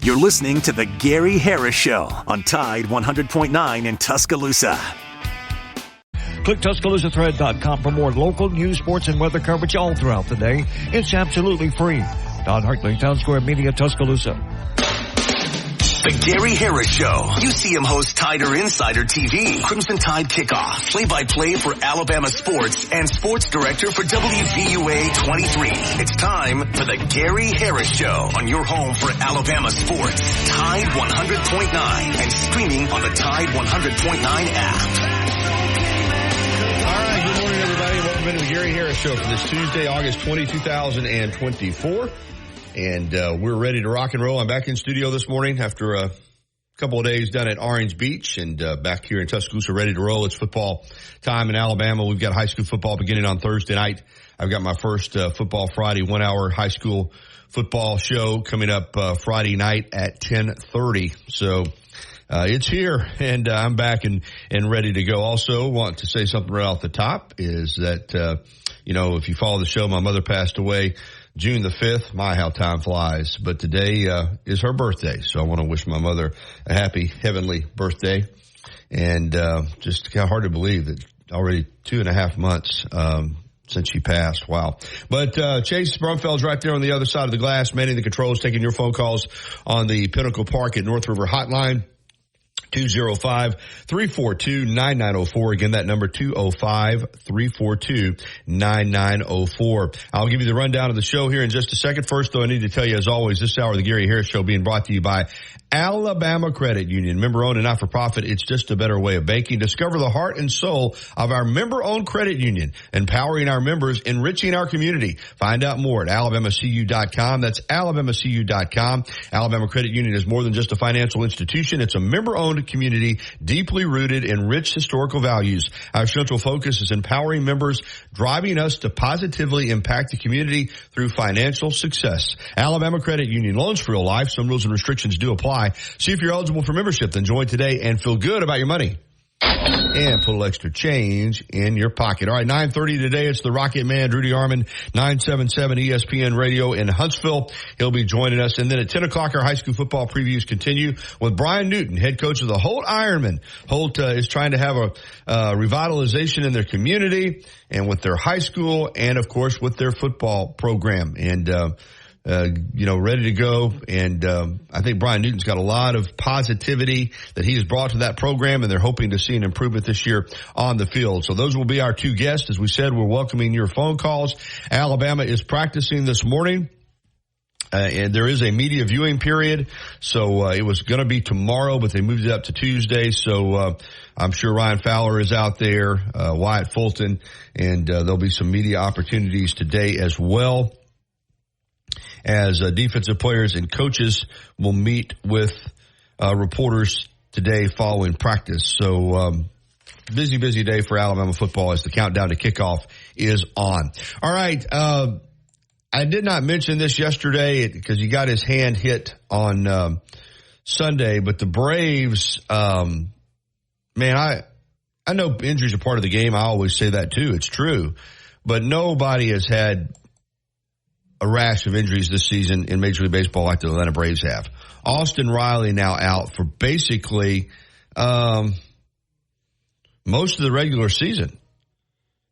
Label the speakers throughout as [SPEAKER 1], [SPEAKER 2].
[SPEAKER 1] You're listening to The Gary Harris Show on Tide 100.9 in Tuscaloosa.
[SPEAKER 2] Click TuscaloosaThread.com for more local news, sports, and weather coverage all throughout the day. It's absolutely free. Don Hartley, Town Square Media, Tuscaloosa.
[SPEAKER 1] The Gary Harris Show. UCM hosts Tider Insider TV, Crimson Tide Kickoff, play-by-play for Alabama sports, and sports director for WVUA 23. It's time for the Gary Harris Show on your home for Alabama sports. Tide 100.9 and streaming on the Tide 100.9 app.
[SPEAKER 3] All right, good morning, everybody. Welcome into the Gary Harris Show for this Tuesday, August 20, 2024. And we're ready to rock and roll. I'm back in studio this morning after a couple of days down at Orange Beach and back here in Tuscaloosa ready to roll. It's football time in Alabama. We've got high school football beginning on Thursday night. I've got my first Football Friday 1-hour high school football show coming up Friday night at 10:30. So it's here, and I'm back and ready to go. Also want to say something right off the top is that, if you follow the show, my mother passed away June the 5th. My, how time flies. But today is her birthday, so I want to wish my mother a happy heavenly birthday. And just kind of hard to believe that already 2.5 months since she passed. Wow. But Chase Brumfeld's right there on the other side of the glass, manning the controls, taking your phone calls on the Pinnacle Park at North River Hotline. 205-342-9904. Again, that number 205-342-9904. I'll give you the rundown of the show here in just a second. First, though, I need to tell you, as always, this hour of the Gary Harris Show being brought to you by Alabama Credit Union. Member-owned and not-for-profit, it's just a better way of banking. Discover the heart and soul of our member-owned credit union, empowering our members, enriching our community. Find out more at alabamacu.com. That's alabamacu.com. Alabama Credit Union is more than just a financial institution. It's a member-owned community, deeply rooted in rich historical values. Our central focus is empowering members, driving us to positively impact the community through financial success. Alabama Credit Union, loans for real life. Some rules and restrictions do apply. See if you're eligible for membership. Then join today and feel good about your money. And put a little extra change in your pocket. All right, 9:30 today, it's the Rocket Man, Rudy Armand, 977 ESPN Radio in Huntsville. He'll be joining us. And then at 10 o'clock, our high school football previews continue with Brian Newton, head coach of the Holt Ironmen. Holt is trying to have a revitalization in their community and with their high school and, of course, with their football program. And ready to go. And I think Brian Newton's got a lot of positivity that he has brought to that program, and they're hoping to see an improvement this year on the field. So those will be our two guests. As we said, we're welcoming your phone calls. Alabama is practicing this morning. And there is a media viewing period. So it was going to be tomorrow, but they moved it up to Tuesday. So I'm sure Ryan Fowler is out there, Wyatt Fulton, and there'll be some media opportunities today as well, as defensive players and coaches will meet with reporters today following practice. So busy day for Alabama football as the countdown to kickoff is on. All right. I did not mention this yesterday because he got his hand hit on Sunday, but the Braves, I know injuries are part of the game. I always say that too. It's true. But nobody has had a rash of injuries this season in Major League Baseball like the Atlanta Braves have. Austin Riley now out for basically most of the regular season.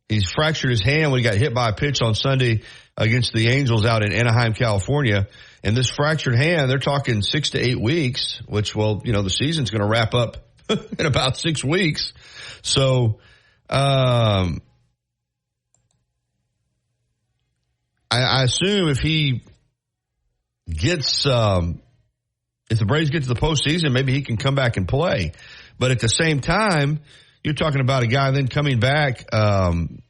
[SPEAKER 3] He's fractured his hand when he got hit by a pitch on Sunday against the Angels out in Anaheim, California. And this fractured hand, they're talking 6 to 8 weeks, which, the season's going to wrap up in about 6 weeks. So, I assume if he gets, if the Braves get to the postseason, maybe he can come back and play. But at the same time, you're talking about a guy then coming back and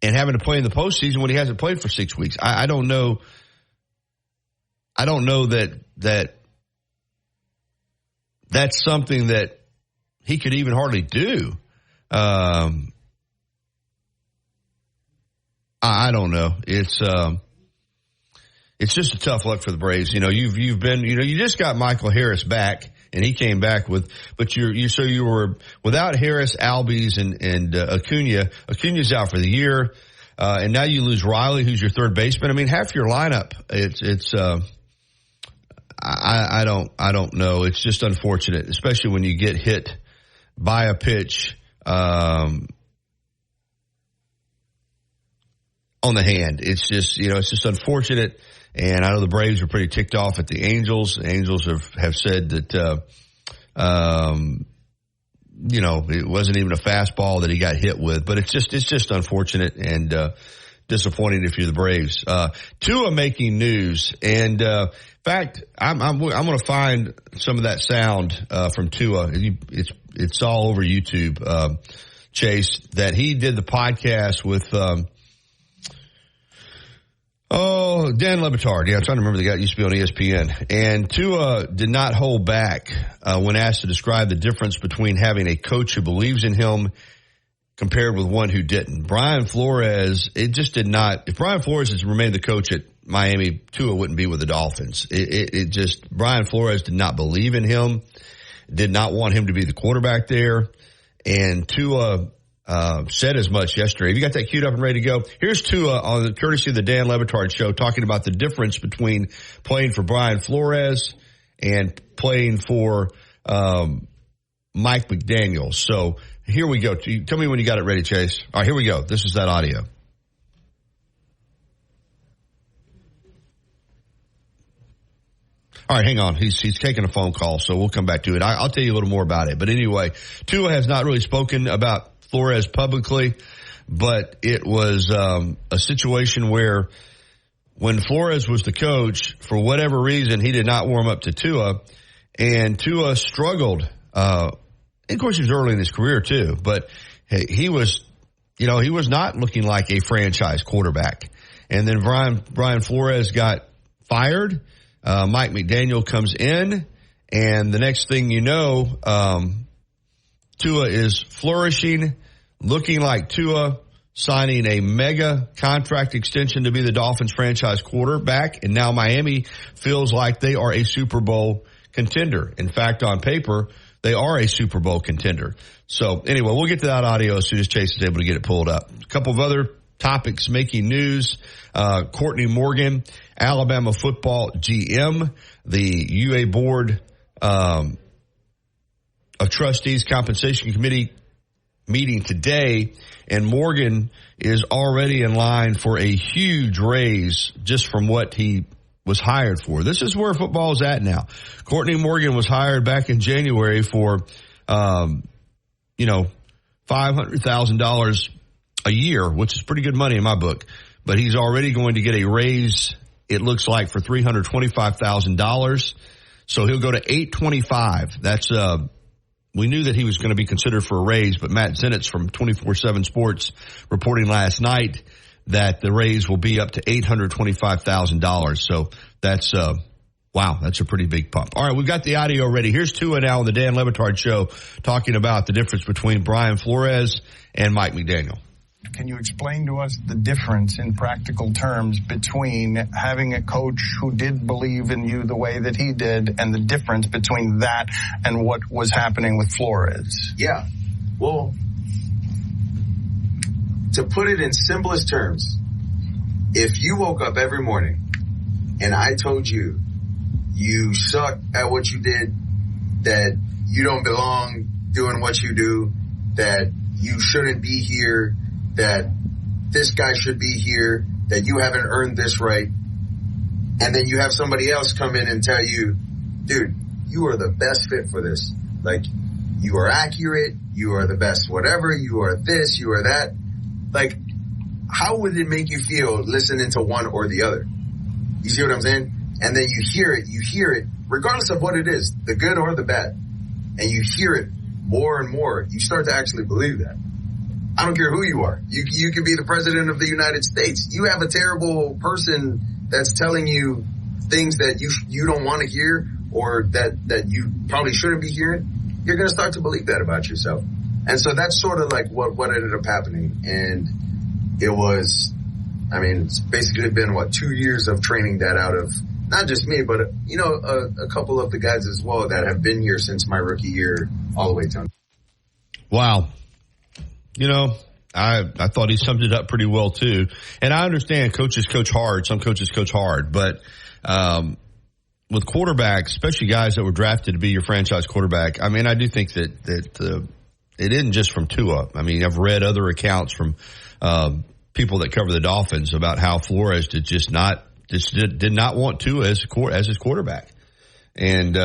[SPEAKER 3] having to play in the postseason when he hasn't played for 6 weeks. I don't know. I don't know that that's something that he could even hardly do. I don't know. It's just a tough luck for the Braves. You've been, you just got Michael Harris back, and he came back but you were without Harris, Albies, and Acuna. Acuna's out for the year. And now you lose Riley, who's your third baseman. I mean, half your lineup, I don't know. It's just unfortunate, especially when you get hit by a pitch, on the hand. It's just unfortunate. And I know the Braves are pretty ticked off at the Angels. The Angels have said that, it wasn't even a fastball that he got hit with, but it's just unfortunate and, disappointing if you're the Braves. Tua making news. And, in fact, I'm going to find some of that sound, from Tua. It's all over YouTube, Chase, that he did the podcast with, Dan Le Batard. Yeah, I'm trying to remember the guy that used to be on ESPN. And Tua did not hold back when asked to describe the difference between having a coach who believes in him compared with one who didn't. Brian Flores, it just did not. If Brian Flores had remained the coach at Miami, Tua wouldn't be with the Dolphins. Brian Flores did not believe in him, did not want him to be the quarterback there. And Tua said as much yesterday. Have you got that queued up and ready to go? Here's Tua on the courtesy of the Dan Le Batard Show talking about the difference between playing for Brian Flores and playing for Mike McDaniel. So here we go. Tell me when you got it ready, Chase. All right, here we go. This is that audio. All right, hang on. He's taking a phone call, so we'll come back to it. I'll tell you a little more about it. But anyway, Tua has not really spoken about Flores publicly, but it was a situation where when Flores was the coach, for whatever reason, he did not warm up to Tua, and Tua struggled. Of course, he was early in his career too, but he was not looking like a franchise quarterback. And then Brian Flores got fired. Mike McDaniel comes in, and the next thing you know, Tua is flourishing, looking like Tua, signing a mega contract extension to be the Dolphins franchise quarterback. And now Miami feels like they are a Super Bowl contender. In fact, on paper, they are a Super Bowl contender. So anyway, we'll get to that audio as soon as Chase is able to get it pulled up. A couple of other topics making news. Courtney Morgan, Alabama football GM, the UA board, of trustees compensation committee meeting today, and Morgan is already in line for a huge raise just from what he was hired for. This is where football is at now. Courtney Morgan was hired back in January for, $500,000 a year, which is pretty good money in my book, but he's already going to get a raise, it looks like, for $325,000. So he'll go to $825,000. That's, we knew that he was going to be considered for a raise, but Matt Zenitz from 24/7 Sports reporting last night that the raise will be up to $825,000. So that's, wow, that's a pretty big pump. All right, we've got the audio ready. Here's Tua now on the Dan Le Batard Show talking about the difference between Brian Flores and Mike McDaniel.
[SPEAKER 4] Can you explain to us the difference in practical terms between having a coach who did believe in you the way that he did and the difference between that and what was happening with Flores?
[SPEAKER 5] Yeah. Well, to put it in simplest terms, if you woke up every morning and I told you you suck at what you did, that you don't belong doing what you do, that you shouldn't be here, that this guy should be here, that you haven't earned this right, and then you have somebody else come in and tell you, dude, you are the best fit for this. Like, you are accurate, you are the best whatever, you are this, you are that. Like, how would it make you feel listening to one or the other? You see what I'm saying? And then you hear it, regardless of what it is, the good or the bad, and you hear it more and more, you start to actually believe that. I don't care who you are. You could be the president of the United States. You have a terrible person that's telling you things that you don't want to hear, or that you probably shouldn't be hearing. You're going to start to believe that about yourself. And so that's sort of like what ended up happening. And it was, I mean, it's basically been 2 years of training that out of not just me, but a couple of the guys as well that have been here since my rookie year all the way down.
[SPEAKER 3] Wow. I thought he summed it up pretty well too. And I understand coaches coach hard. Some coaches coach hard, but, with quarterbacks, especially guys that were drafted to be your franchise quarterback, I mean, I do think that it isn't just from Tua. I mean, I've read other accounts from people that cover the Dolphins about how Flores did not want Tua as his quarterback. And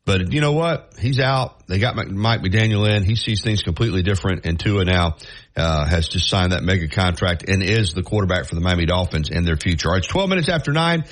[SPEAKER 3] but you know what? He's out. They got Mike McDaniel in. He sees things completely different, and Tua now has just signed that mega contract and is the quarterback for the Miami Dolphins in their future. All right, it's 12 minutes after 9.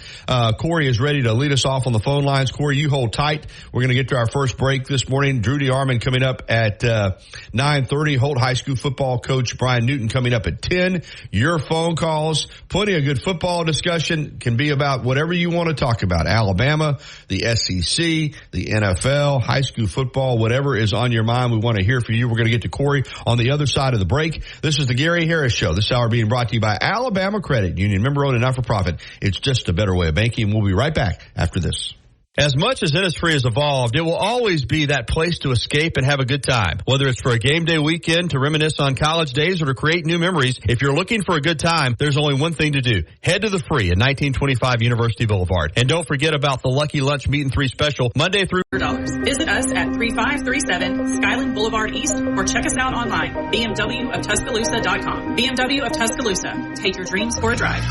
[SPEAKER 3] Corey is ready to lead us off on the phone lines. Corey, you hold tight. We're going to get to our first break this morning. Drew DeArmond coming up at 9:30. Holt High School football coach Brian Newton coming up at 10. Your phone calls, plenty of good football discussion, can be about whatever you want to talk about. Alabama, the SEC, the NFL, high school football, whatever is on your mind. We want to hear from you. We're going to get to Corey on the other side of the break. This is the Gary Harris Show. This hour being brought to you by Alabama Credit Union, member-owned and not-for-profit. It's just a better way of banking. We'll be right back after this.
[SPEAKER 6] As much as Innisfree has evolved, it will always be that place to escape and have a good time. Whether it's for a game day weekend, to reminisce on college days, or to create new memories, if you're looking for a good time, there's only one thing to do. Head to the Free at 1925 University Boulevard. And don't forget about the Lucky Lunch Meat and 3 special, Monday through
[SPEAKER 7] Visit us at 3537 Skyland Boulevard East or check us out online, bmwoftuscaloosa.com. BMW of Tuscaloosa. Take your dreams for a drive.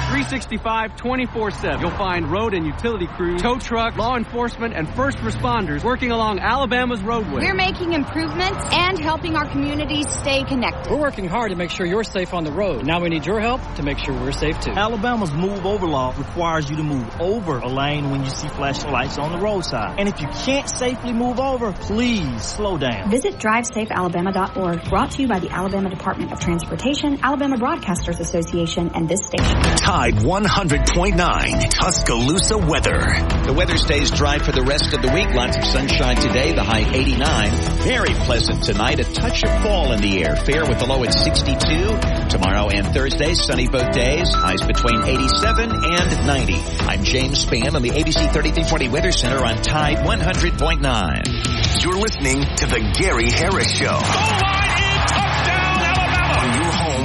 [SPEAKER 8] 365 24/7. You'll find road and utility crews, tow truck, law enforcement, and first responders working along Alabama's roadway.
[SPEAKER 9] We're making improvements and helping our communities stay connected.
[SPEAKER 10] We're working hard to make sure you're safe on the road. Now we need your help to make sure we're safe too.
[SPEAKER 11] Alabama's move over law requires you to move over a lane when you see flashing lights on the roadside. And if you can't safely move over, please slow down.
[SPEAKER 12] Visit DriveSafeAlabama.org. Brought to you by the Alabama Department of Transportation, Alabama Broadcasters Association, and this station.
[SPEAKER 1] Tide 100.9 Tuscaloosa weather.
[SPEAKER 13] The weather stays dry for the rest of the week. Lots of sunshine today, the high 89. Very pleasant tonight. A touch of fall in the air. Fair with the low at 62. Tomorrow and Thursday, sunny both days. Highs between 87 and 90. I'm James Spann on the ABC 3340 Weather Center on Tide 100.9.
[SPEAKER 1] You're listening to the Gary Harris Show.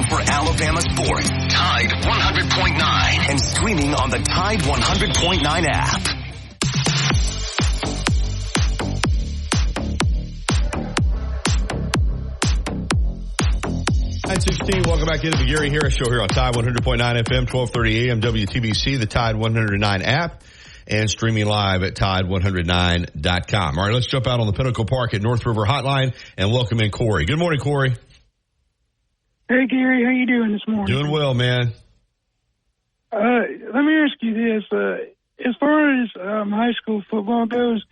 [SPEAKER 1] For Alabama sports, Tide 100.9, and streaming on the Tide 100.9 app.
[SPEAKER 3] 9:16. Welcome back into the Gary Harris Show here on Tide 100.9 FM, 1230 AM, WTBC, the Tide 109 app, and streaming live at Tide109.com. All right, let's jump out on the Pinnacle Park at North River Hotline and welcome in Corey. Good morning, Corey.
[SPEAKER 14] Hey, Gary, how you doing this morning?
[SPEAKER 3] Doing well, man.
[SPEAKER 14] Let me ask you this. As far as high school football goes,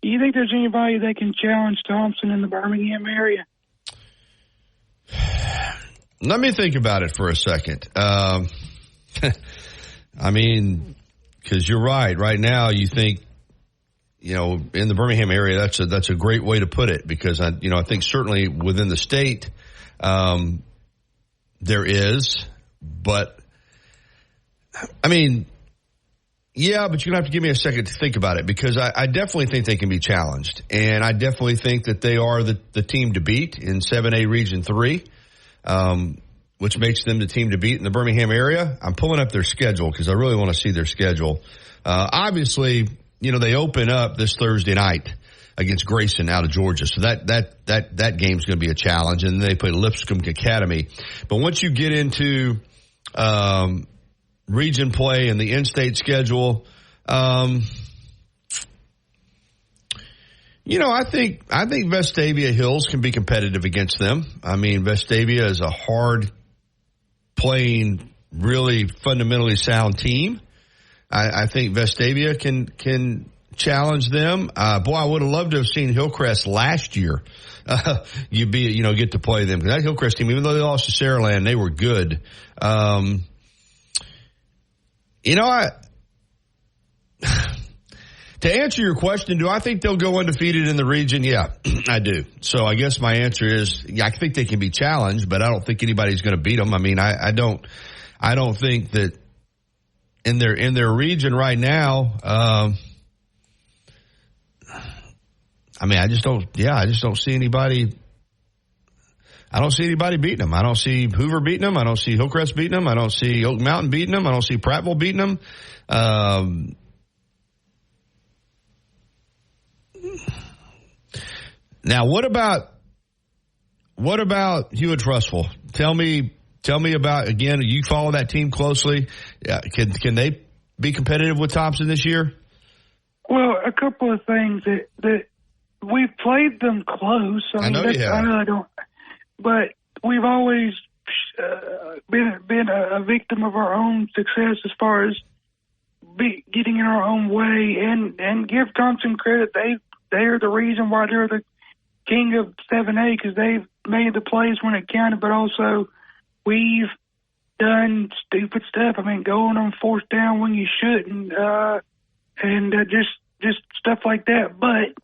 [SPEAKER 14] do you think there's anybody that can challenge Thompson in the Birmingham area?
[SPEAKER 3] Let me think about it for a second. I mean, because you're right. Right now, you think, you know, in the Birmingham area, that's a great way to put it, because I think certainly within the state, there is, but I mean, yeah, but you're going to have to give me a second to think about it, because I definitely think they can be challenged, and I definitely think that they are the team to beat in 7A Region 3, which makes them the team to beat in the Birmingham area. I'm pulling up their schedule because I really want to see their schedule. Obviously, they open up this Thursday night against Grayson out of Georgia. So that game's going to be a challenge. And they play Lipscomb Academy. But once you get into region play and the in-state schedule, I think Vestavia Hills can be competitive against them. I mean, Vestavia is a hard playing, really fundamentally sound team. I think Vestavia can challenge them. Boy, I would have loved to have seen Hillcrest last year. Get to play them, because that Hillcrest team, even though they lost to Saraland, they were good. To answer your question, do I think they'll go undefeated in the region? Yeah, I do. So I guess my answer is, yeah, I think they can be challenged, but I don't think anybody's going to beat them. I mean, I don't think that in their region right now. I just don't see anybody. I don't see anybody beating them. I don't see Hoover beating them. I don't see Hillcrest beating them. I don't see Oak Mountain beating them. I don't see Prattville beating them. Now, what about Hewitt-Trussville? Tell me about, again, you follow that team closely. Can they be competitive with Thompson this year?
[SPEAKER 14] Well, a couple of things that we've played them close.
[SPEAKER 3] I know you have.
[SPEAKER 14] I know I don't, but we've always been a victim of our own success as far as getting in our own way. And give Thompson credit; they are the reason why they're the king of 7A, because they've made the plays when it counted, but also we've done stupid stuff. I mean, going on fourth down when you shouldn't, and just stuff like that. But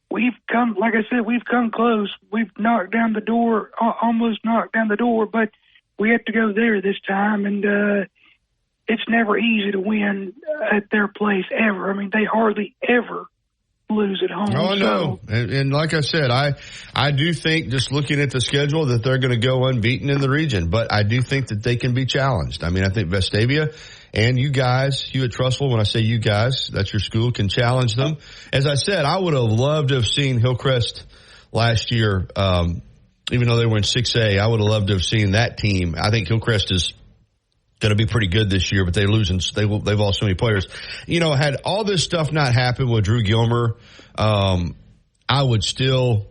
[SPEAKER 14] we've come, like I said, we've come close. We've knocked down the door, almost knocked down the door, but we have to go there this time. And it's never easy to win at their place ever. I mean, they hardly ever lose at home.
[SPEAKER 3] Oh, no. And like I said, I do think, just looking at the schedule, that they're going to go unbeaten in the region. But I do think that they can be challenged. I mean, I think Vestavia and you guys, Hewitt-Trussville, when I say you guys, that's your school, can challenge them. As I said, I would have loved to have seen Hillcrest last year, even though they were in 6A. I would have loved to have seen that team. I think Hillcrest is going to be pretty good this year, but they've lost so many players. You know, had all this stuff not happened with Drew Gilmer, I would still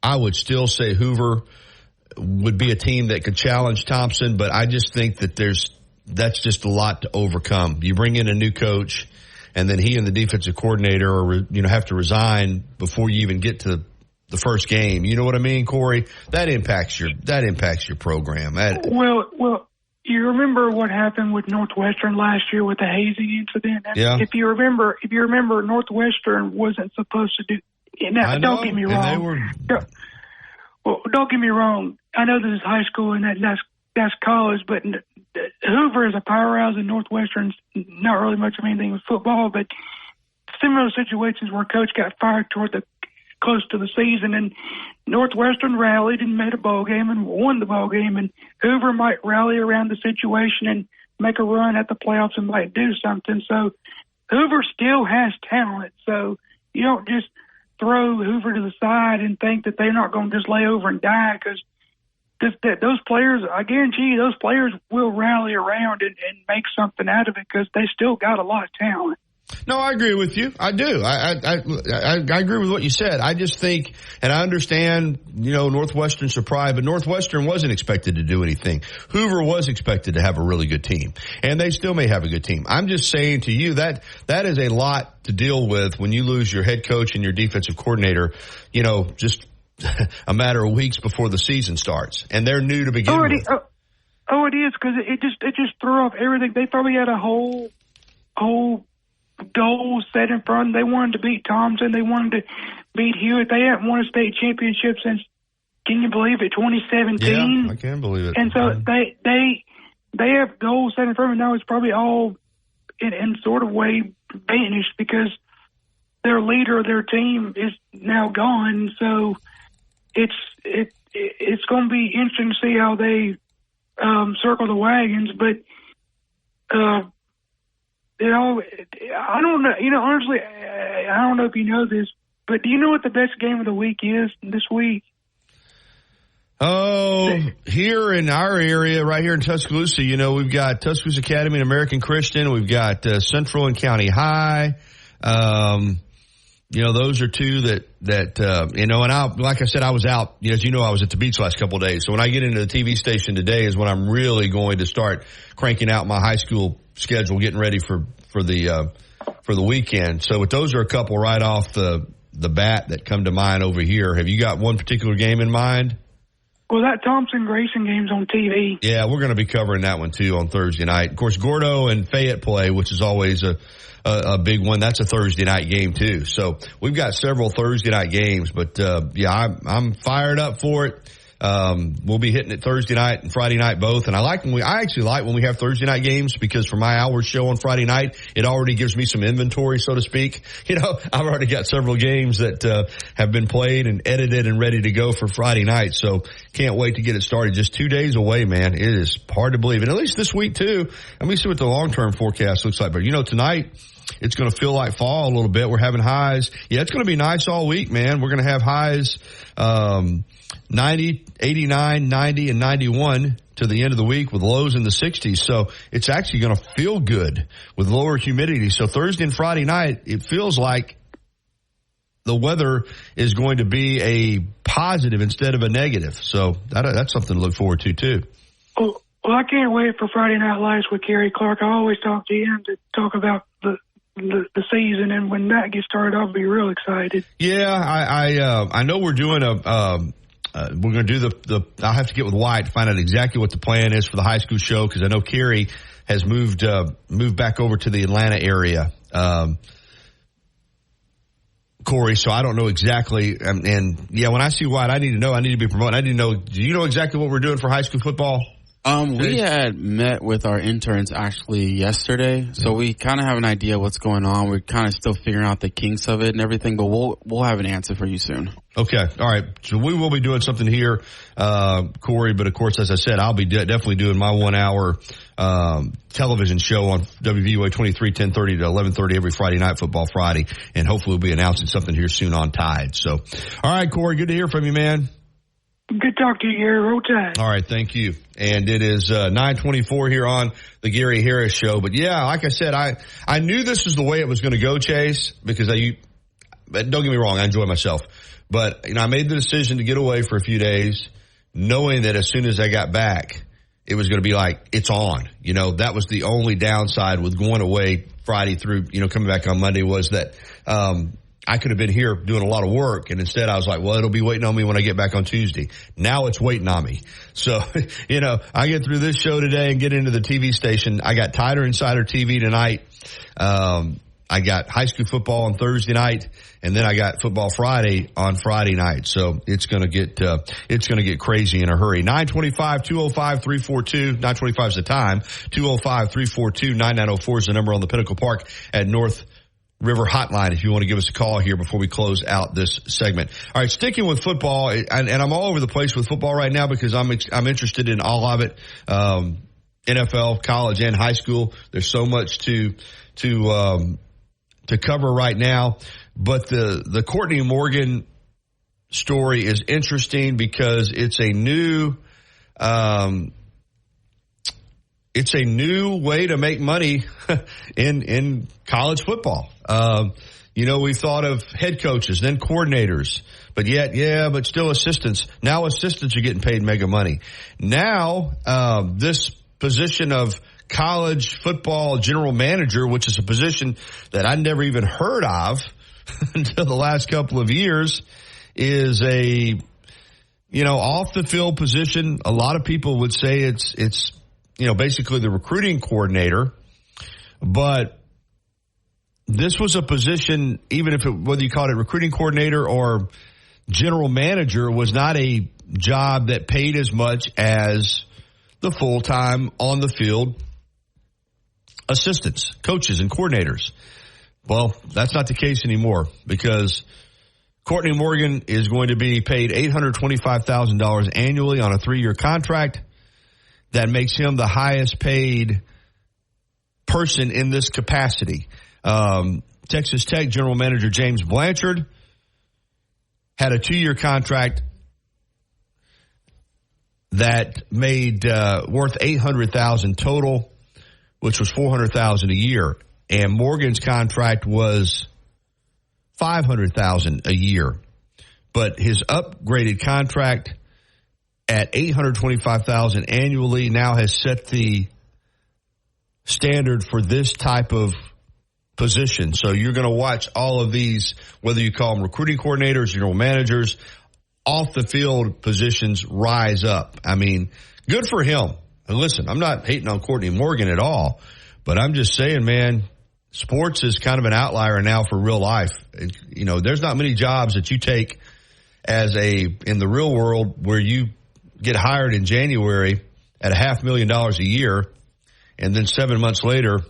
[SPEAKER 3] say Hoover would be a team that could challenge Thompson, but I just think that that's just a lot to overcome. You bring in a new coach, and then he and the defensive coordinator have to resign before you even get to the first game. You know what I mean, Corey? That impacts your program.
[SPEAKER 14] Well, you remember what happened with Northwestern last year with the hazing incident?
[SPEAKER 3] Yeah.
[SPEAKER 14] If you remember, Northwestern wasn't supposed to do. Now, don't get me wrong. Don't get me wrong. I know this is high school and that's college, but Hoover is a powerhouse and Northwestern's not really much of anything with football. But similar situations where coach got fired close to the season, and Northwestern rallied and made a bowl game and won the bowl game, and Hoover might rally around the situation and make a run at the playoffs and might do something. So Hoover still has talent. So you don't just throw Hoover to the side and think that they're not going to just lay over and die, because those players, I guarantee you, those players will rally around and make something out of it, because they still got a lot of talent.
[SPEAKER 3] No, I agree with you. I do. I agree with what you said. I just think, and I understand, Northwestern's surprise, but Northwestern wasn't expected to do anything. Hoover was expected to have a really good team, and they still may have a good team. I'm just saying to you that is a lot to deal with when you lose your head coach and your defensive coordinator, just a matter of weeks before the season starts, and they're new to begin with.
[SPEAKER 14] It is, because it just threw off everything. They probably had a whole goal set in front. They wanted to beat Thompson. They wanted to beat Hewitt. They haven't won a state championship since, can you believe it, 2017?
[SPEAKER 3] Yeah, I can believe it.
[SPEAKER 14] And so they have goals set in front of them. Now it's probably all in sort of way vanished, because their leader of their team is now gone. So it's going to be interesting to see how they circle the wagons. But I don't know. Honestly, I don't know if you know this, but do you know what the best game of the week is this week?
[SPEAKER 3] Oh, here in our area, right here in Tuscaloosa, we've got Tuscaloosa Academy and American Christian. We've got Central and County High. Those are two that and like I said, I was out, as I was at the beach last couple of days. So when I get into the TV station today is when I'm really going to start cranking out my high school schedule, getting ready for the weekend. So those are a couple right off the bat that come to mind over here. Have you got one particular game in mind?
[SPEAKER 14] Well, that Thompson-Grayson game's on TV.
[SPEAKER 3] Yeah, we're going to be covering that one too on Thursday night. Of course, Gordo and Fayette play, which is always a big one. That's a Thursday night game too. So we've got several Thursday night games, but I'm fired up for it. We'll be hitting it Thursday night and Friday night both. And I actually like when we have Thursday night games, because for my hour show on Friday night, it already gives me some inventory, so to speak. I've already got several games that have been played and edited and ready to go for Friday night. So can't wait to get it started. Just 2 days away, man. It is hard to believe. And at least this week too. Let me see what the long-term forecast looks like. But tonight, it's going to feel like fall a little bit. We're having highs. Yeah, it's going to be nice all week, man. We're going to have highs 90, 89, 90, and 91 to the end of the week, with lows in the 60s. So it's actually going to feel good with lower humidity. So Thursday and Friday night, it feels like the weather is going to be a positive instead of a negative. So that's something to look forward to, too.
[SPEAKER 14] Well, I can't wait for Friday Night Lights with Kerry Clark. I always talk to him to talk about the season, and when that gets started, I'll be real excited.
[SPEAKER 3] Yeah, I know we're doing we're going to do I'll have to get with Wyatt to find out exactly what the plan is for the high school show, because I know Kerry has moved back over to the Atlanta area, Corey, so I don't know exactly. And yeah, when I see Wyatt, I need to know. I need to be promoted. I need to know. Do you know exactly what we're doing for high school football?
[SPEAKER 15] We had met with our interns actually yesterday, so we kind of have an idea what's going on. We're kind of still figuring out the kinks of it and everything, but we'll have an answer for you soon. Okay, all right. So we will be doing something here, Corey. But of course, as I said, I'll be definitely doing my 1 hour television show on WVUA 23, 10:30 to 11:30 every Friday night, Football Friday, and hopefully we'll be announcing something here soon on Tide. So, all right, Corey, good to hear from you, man.
[SPEAKER 14] Good talk to you, Gary. Roll Tide. All right, thank you. And it is 9:24 here on the Gary Harris Show. But yeah, like I said, I knew this was the way it was going to go, Chase, because don't get me wrong, I enjoy myself. But I made the decision to get away for a few days, knowing that as soon as I got back, it was going to be like, it's on. That was the only downside with going away Friday through, coming back on Monday, was that I could have been here doing a lot of work, and instead I was like, well, it'll be waiting on me when I get back on Tuesday. Now it's waiting on me. So, I get through this show today and get into the TV station. I got Tider Insider TV tonight. I got high school football on Thursday night, and then I got Football Friday on Friday night. So it's going to get crazy in a hurry. 925-205-342. 925 is the time. 205-342-9904 is the number on the Pinnacle Park at North River Hotline if you want to give us a call here before we close out this segment. All right, sticking with football, and I'm all over the place with football right now because I'm interested in all of it, NFL, college, and high school. There's so much to cover right now. But the Courtney Morgan story is interesting because it's a new way to make money in college football. We thought of head coaches, then coordinators, but still assistants. Now assistants are getting paid mega money. Now, this position of college football general manager, which is a position that I never even heard of until the last couple of years, is a, off the field position. A lot of people would say it's basically the recruiting coordinator, but this was a position, even if whether you call it recruiting coordinator or general manager, was not a job that paid as much as the full-time on the field assistants, coaches, and coordinators. Well, that's not the case anymore because Courtney Morgan is going to be paid $825,000 annually on a 3-year contract. That makes him the highest paid person in this capacity. Texas Tech general manager James Blanchard had a 2-year contract that made worth $800,000 total, which was $400,000 a year. And Morgan's contract was $500,000 a year. But his upgraded contract at $825,000 annually now has set the standard for this type of position. So you're going to watch all of these, whether you call them recruiting coordinators, general managers, off the field positions rise up. I mean, good for him. And listen, I'm not hating on Courtney Morgan at all, but I'm just saying, man, sports is kind of an outlier now for real life. There's not many jobs that you take in the real world where you
[SPEAKER 3] get hired in January at $500,000 a year, and then 7 months later,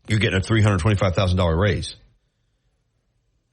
[SPEAKER 3] you're getting a $325,000 raise.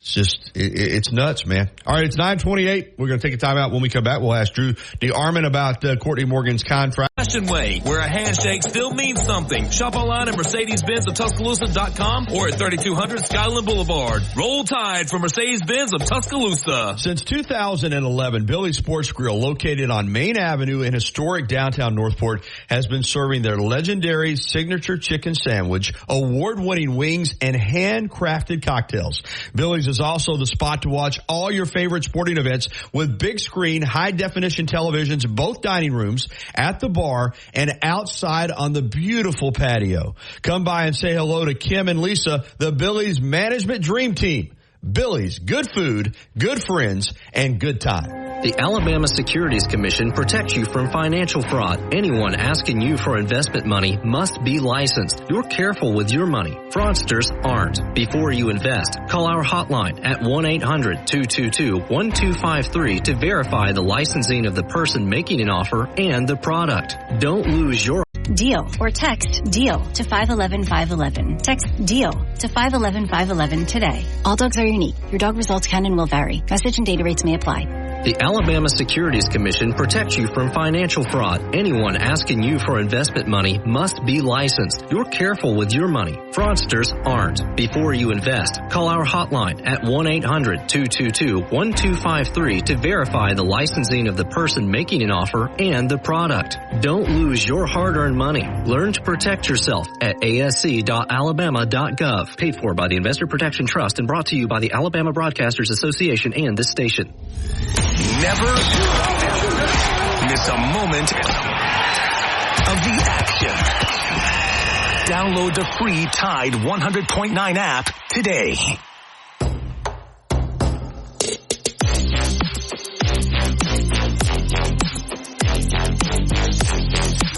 [SPEAKER 3] It's just, it's nuts, man. All right, it's 9:28. We're going to take a timeout. When we come back, we'll ask Drew DeArmond about Courtney Morgan's contract.
[SPEAKER 16] Fashion Way, where a handshake still means something. Shop online at Mercedes-Benz of Tuscaloosa.com or at 3200 Skyland Boulevard. Roll Tide for Mercedes-Benz of Tuscaloosa.
[SPEAKER 3] Since 2011, Billy's Sports Grill, located on Main Avenue in historic downtown Northport, has been serving their legendary signature chicken sandwich, award-winning wings, and handcrafted cocktails. Billy's is also the spot to watch all your favorite sporting events with big screen, high-definition televisions in both dining rooms, at the bar, and outside on the beautiful patio. Come by and say hello to Kim and Lisa, the Billy's Management Dream Team. Billy's, good food, good friends, and good time.
[SPEAKER 17] The Alabama Securities Commission protects you from financial fraud. Anyone asking you for investment money must be licensed. You're careful with your money. Fraudsters aren't. Before you invest, call our hotline at 1-800-222-1253 to verify the licensing of the person making an offer and the product. Don't lose your
[SPEAKER 18] DEAL or text DEAL to 511-511. Text DEAL to 511-511 today. All dogs are unique. Your dog results can and will vary. Message and data rates may apply.
[SPEAKER 17] The Alabama Securities Commission protects you from financial fraud. Anyone asking you for investment money must be licensed. You're careful with your money. Fraudsters aren't. Before you invest, call our hotline at 1-800-222-1253 to verify the licensing of the person making an offer and the product. Don't lose your hard-earned money. Learn to protect yourself at asc.alabama.gov. Paid for by the Investor Protection Trust and brought to you by the Alabama Broadcasters Association and this station.
[SPEAKER 1] Never miss a moment of the action. Download the free Tide 100.9 app today.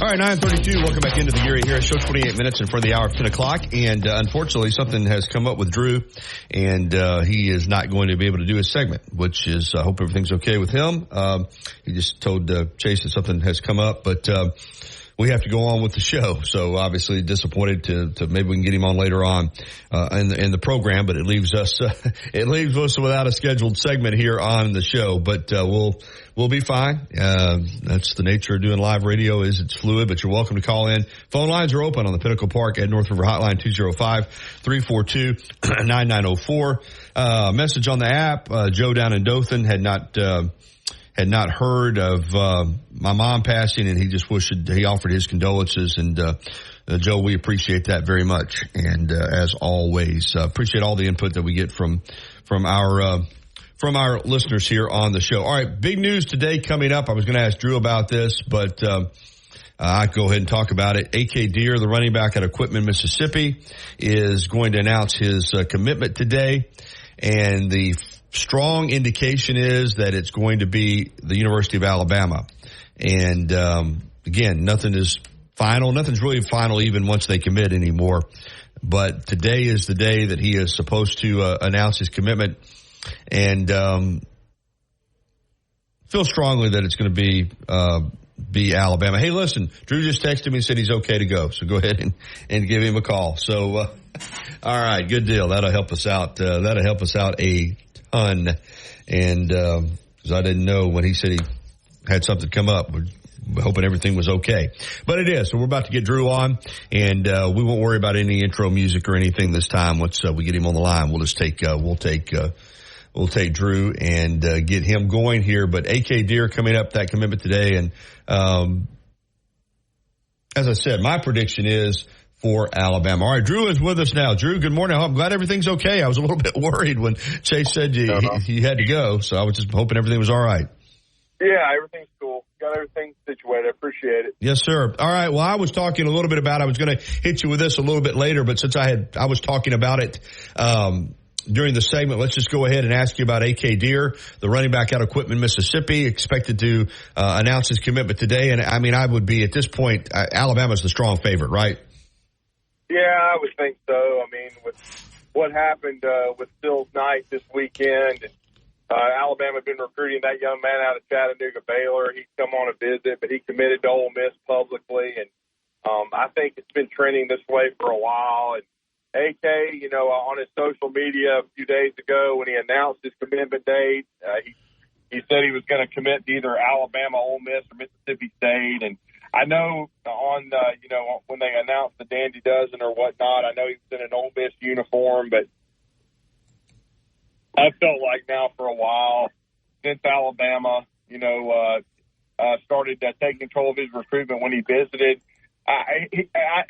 [SPEAKER 3] All right, 9:32. Welcome back into the Gary Harris Show. 28 minutes in front of the hour of 10 o'clock. And unfortunately, something has come up with Drew, and he is not going to be able to do his segment, which is, I hope everything's okay with him. He just told Chase that something has come up, but we have to go on with the show. So obviously disappointed to maybe we can get him on later on in the program, but it leaves us without a scheduled segment here on the show. But we'll be fine. That's the nature of doing live radio, is it's fluid, but you're welcome to call in. Phone lines are open on the Pinnacle Park at North River Hotline, 205-342-9904. Message on the app. Joe down in Dothan had not heard of my mom passing, and he just he offered his condolences. And Joe, we appreciate that very much. And as always, appreciate all the input that we get from our listeners here on the show. All right, big news today coming up. I was going to ask Drew about this, but I'll go ahead and talk about it. A.K. Deer, the running back at Equipment, Mississippi, is going to announce his commitment today, and the strong indication is that it's going to be the University of Alabama. And again, nothing is final. Nothing's really final even once they commit anymore. But today is the day that he is supposed to announce his commitment. And feel strongly that it's going to be Alabama. Hey, listen, Drew just texted me and said he's okay to go. So go ahead and give him a call. So, all right, good deal. That'll help us out. That'll help us out a ton. And because I didn't know when he said he had something come up, we're hoping everything was okay. But it is. So we're about to get Drew on, and we won't worry about any intro music or anything this time. Once we get him on the line, we'll just take Drew and get him going here. But A.K. Deer coming up, that commitment today. And as I said, my prediction is for Alabama. All right, Drew is with us now. Drew, good morning. I'm glad everything's okay. I was a little bit worried when Chase said you had to go, so I was just hoping everything was all right.
[SPEAKER 19] Yeah, everything's cool. Got everything situated. I appreciate it.
[SPEAKER 3] Yes, sir. All right. Well, I was talking a little bit about, I was going to hit you with this a little bit later, but since I was talking about it during the segment, let's just go ahead and ask you about A.K. Deer, the running back out of Equipment, Mississippi, expected to announce his commitment today. And I mean, I would be at this point, Alabama's the strong favorite, right?
[SPEAKER 19] Yeah, I would think so. I mean, with what happened with Sills Knight this weekend, and Alabama had been recruiting that young man out of Chattanooga, Baylor. He's come on a visit, but he committed to Ole Miss publicly. And I think it's been trending this way for a while. And AK, you know, on his social media a few days ago when he announced his commitment date, he said he was going to commit to either Alabama, Ole Miss, or Mississippi State. And I know on, you know, when they announced the Dandy Dozen or whatnot, I know he was in an Ole Miss uniform, but I felt like now for a while, since Alabama, you know, started taking control of his recruitment when he visited,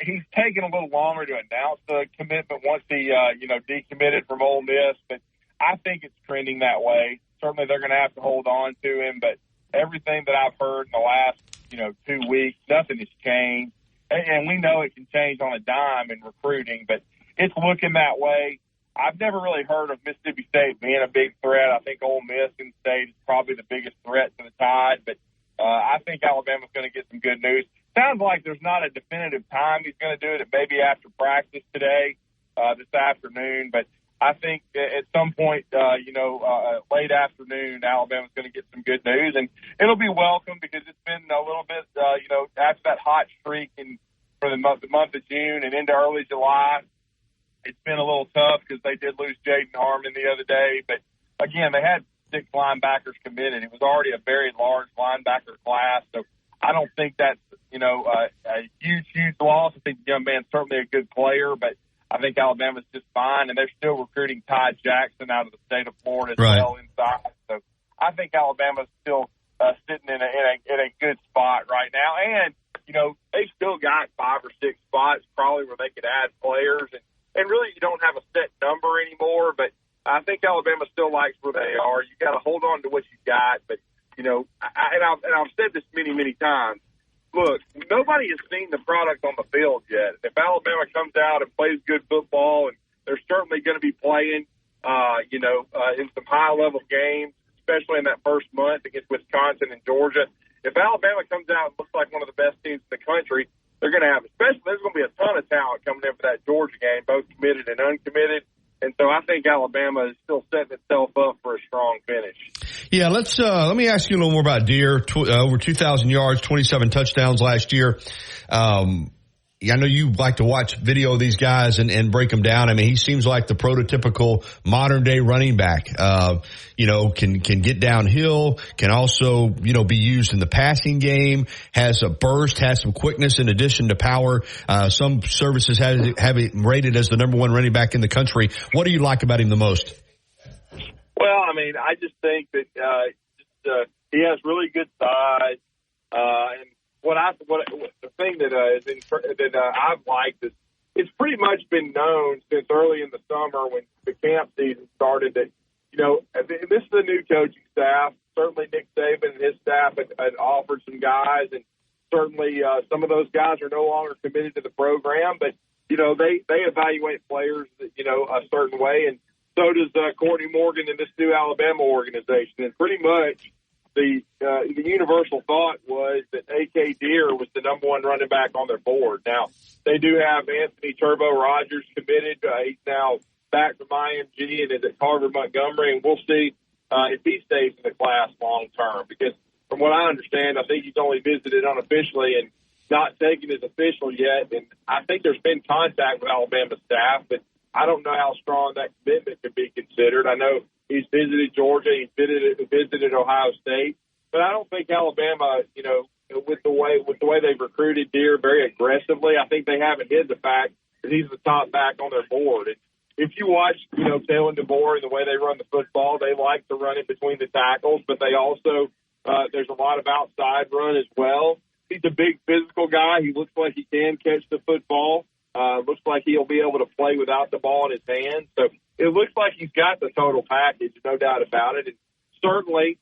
[SPEAKER 19] he's taken a little longer to announce the commitment once he, you know, decommitted from Ole Miss. But I think it's trending that way. Certainly they're going to have to hold on to him. But everything that I've heard in the last, you know, 2 weeks, nothing has changed. And we know it can change on a dime in recruiting, but it's looking that way. I've never really heard of Mississippi State being a big threat. I think Ole Miss and State is probably the biggest threat to the Tide, but I think Alabama's going to get some good news. Sounds like there's not a definitive time he's going to do it. It may be after practice today, this afternoon, but I think at some point, you know, late afternoon, Alabama's going to get some good news, and it'll be welcome because it's been a little bit, you know, after that hot streak for the month of June and into early July. It's been a little tough because they did lose Jaden Harmon the other day. But, again, they had 6 linebackers committed. It was already a very large linebacker class. So I don't think that's, you know, a huge, huge loss. I think the young man's certainly a good player, but I think Alabama's just fine. And they're still recruiting Ty Jackson out of the state of Florida as well inside. So I think Alabama's still sitting in a good spot right now. And, you know, they've still got 5 or 6 spots probably where they could add players. And really, you don't have a set number anymore, but I think Alabama still likes where they are. You got to hold on to what you got. But, you know, I've said this many, many times. Look, nobody has seen the product on the field yet. If Alabama comes out and plays good football, and they're certainly going to be playing, you know, in some high-level games, especially in that first month against Wisconsin and Georgia. If Alabama comes out and looks like one of the best teams in the country, they're going to have, especially there's going to be a ton of talent coming in for that Georgia game, both committed and uncommitted. And so I think Alabama is still setting itself up for a strong finish.
[SPEAKER 3] Yeah, let me ask you a little more about Deere. Over 2,000 yards, 27 touchdowns last year. I know you like to watch video of these guys and break them down. I mean, he seems like the prototypical modern day running back. You know, can get downhill, can also, you know, be used in the passing game, has a burst, has some quickness in addition to power. Some services have it rated as the number 1 running back in the country. What do you like about him the most?
[SPEAKER 19] Well, I mean, I just think that, he has really good size, and the thing that I've liked is it's pretty much been known since early in the summer when the camp season started that, you know, this is a new coaching staff. Certainly Nick Saban and his staff had offered some guys, and certainly some of those guys are no longer committed to the program, but, you know, they evaluate players, you know, a certain way, and so does Courtney Morgan in this new Alabama organization. And pretty much the universal thought was that A.K. Deere was the number 1 running back on their board. Now, they do have Anthony Turbo Rogers committed. He's now back from IMG and is at Harvard Montgomery, and we'll see if he stays in the class long term. Because from what I understand, I think he's only visited unofficially and not taken his official yet. And I think there's been contact with Alabama staff, but I don't know how strong that commitment could be considered. I know he's visited Georgia, he's visited Ohio State, but I don't think Alabama, you know, with the way they've recruited Deere very aggressively, I think they haven't hid the fact that he's the top back on their board. And if you watch, you know, Kalen DeBoer and the way they run the football, they like to run it between the tackles, but they also there's a lot of outside run as well. He's a big physical guy. He looks like he can catch the football. Looks like he'll be able to play without the ball in his hands. So it looks like he's got the total package, no doubt about it. And certainly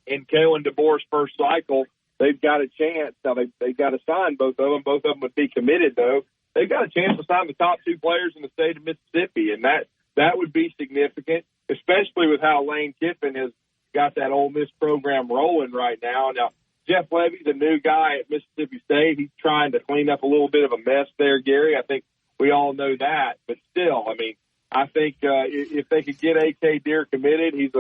[SPEAKER 19] in Kalen DeBoer's first cycle, they've got a chance. Now, they've got to sign both of them. Both of them would be committed, though. They've got a chance to sign the top 2 players in the state of Mississippi, and that would be significant, especially with how Lane Kiffin has got that Ole Miss program rolling right now. Now, Jeff Levy's a new guy at Mississippi State. He's trying to clean up a little bit of a mess there, Gary. I think we all know that. But still, I mean, I think if they could get A.K. Deere committed, he's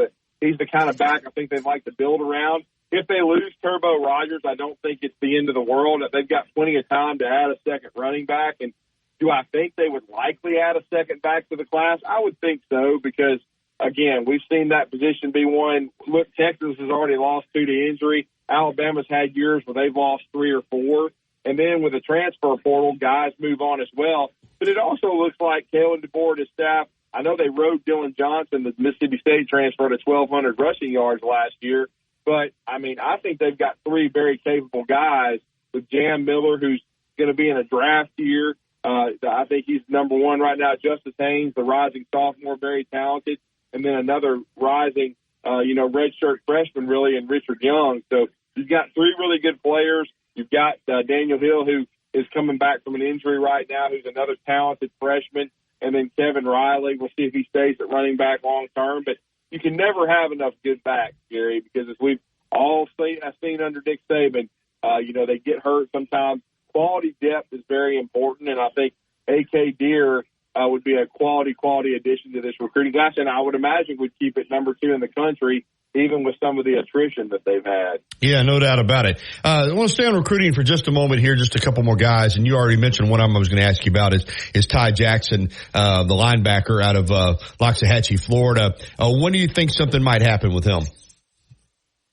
[SPEAKER 19] he's the kind of back I think they'd like to build around. If they lose Turbo Rogers, I don't think it's the end of the world. They've got plenty of time to add a second running back. And do I think they would likely add a second back to the class? I would think so because, again, we've seen that position be one. Look, Texas has already lost 2 to injury. Alabama's had years where they've lost 3 or 4. And then with the transfer portal, guys move on as well. But it also looks like Kalen DeBoer and his staff, I know they rode Dylan Johnson, the Mississippi State transfer, to 1,200 rushing yards last year. But, I mean, I think they've got 3 very capable guys with Jam Miller, who's going to be in a draft year. I think he's number 1 right now. Justice Haynes, the rising sophomore, very talented. And then another rising, redshirt freshman, really, in Richard Young. So you've got 3 really good players. You've got Daniel Hill, who is coming back from an injury right now, who's another talented freshman. And then Kevin Riley. We'll see if he stays at running back long term. But you can never have enough good backs, Gary, because as we've all seen under Nick Saban, they get hurt sometimes. Quality depth is very important, and I think A.K. Deere would be a quality addition to this recruiting class, and I would imagine would keep it number 2 in the country, even with some of the attrition that they've had.
[SPEAKER 3] Yeah, no doubt about it. I want to stay on recruiting for just a moment here, just a couple more guys, and you already mentioned one of them I was going to ask you about is Ty Jackson, the linebacker out of Loxahatchee, Florida. When do you think something might happen with him?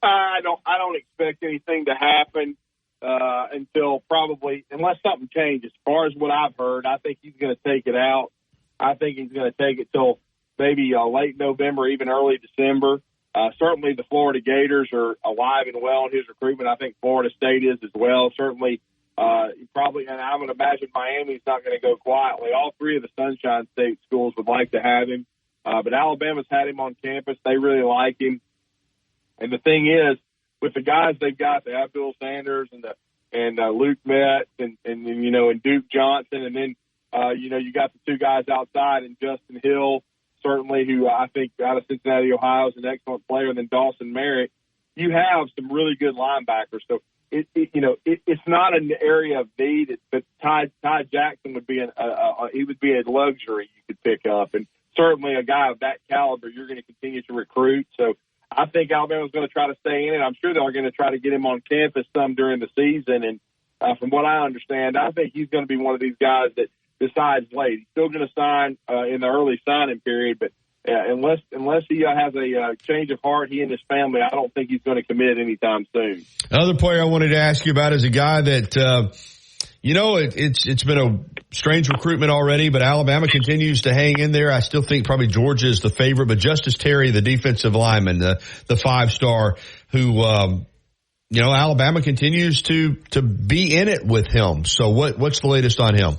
[SPEAKER 19] I don't expect anything to happen until probably, unless something changes. As far as what I've heard, I think he's going to take it out. I think he's going to take it till maybe late November, even early December. Certainly the Florida Gators are alive and well in his recruitment. I think Florida State is as well. Certainly, probably, and I would imagine Miami's not going to go quietly. All 3 of the Sunshine State schools would like to have him. But Alabama's had him on campus. They really like him. And the thing is, with the guys they've got, the Abdul Sanders and Luke Metz and Duke Johnson, and then you got the 2 guys outside and Justin Hill, certainly, who I think out of Cincinnati, Ohio, is an excellent player, and then Dawson Merritt. You have some really good linebackers, so it's not an area of need. But Ty Jackson would be he would be a luxury you could pick up, and certainly a guy of that caliber you're going to continue to recruit. So I think Alabama's going to try to stay in it. I'm sure they're going to try to get him on campus some during the season. And from what I understand, I think he's going to be one of these guys that decides late. He's still going to sign in the early signing period, but unless he has a change of heart, he and his family, I don't think he's going to commit anytime soon.
[SPEAKER 3] Another player I wanted to ask you about is a guy that it's been a strange recruitment already, but Alabama continues to hang in there. I still think probably Georgia is the favorite, but Justice Terry, the defensive lineman, the 5-star, who Alabama continues to be in it with him. So what's the latest on him?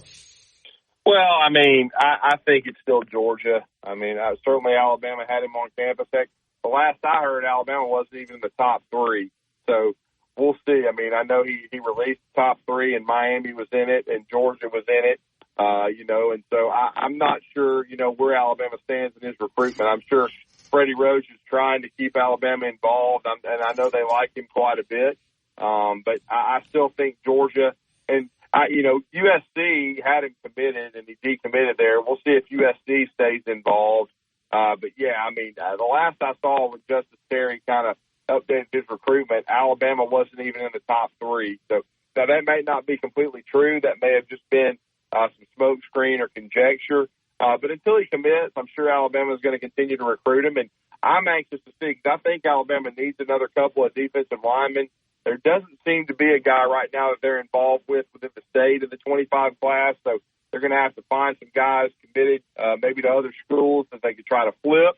[SPEAKER 19] Well, I mean, I think it's still Georgia. I mean, certainly Alabama had him on campus. Heck, the last I heard, Alabama wasn't even in the top 3. So we'll see. I mean, I know he released the top 3, and Miami was in it, and Georgia was in it, and so I'm not sure, where Alabama stands in his recruitment. I'm sure Freddie Roach is trying to keep Alabama involved, and I know they like him quite a bit, but I still think Georgia, and USC had him committed, and he decommitted there. We'll see if USC stays involved. But, yeah, I mean, the last I saw when Justice Terry kind of updated his recruitment, Alabama wasn't even in the top 3. So now that may not be completely true. That may have just been some smoke screen or conjecture. But until he commits, I'm sure Alabama is going to continue to recruit him. And I'm anxious to see, because I think Alabama needs another couple of defensive linemen. There doesn't seem to be a guy right now that they're involved within the state of the 25 class. So they're going to have to find some guys committed maybe to other schools that they could try to flip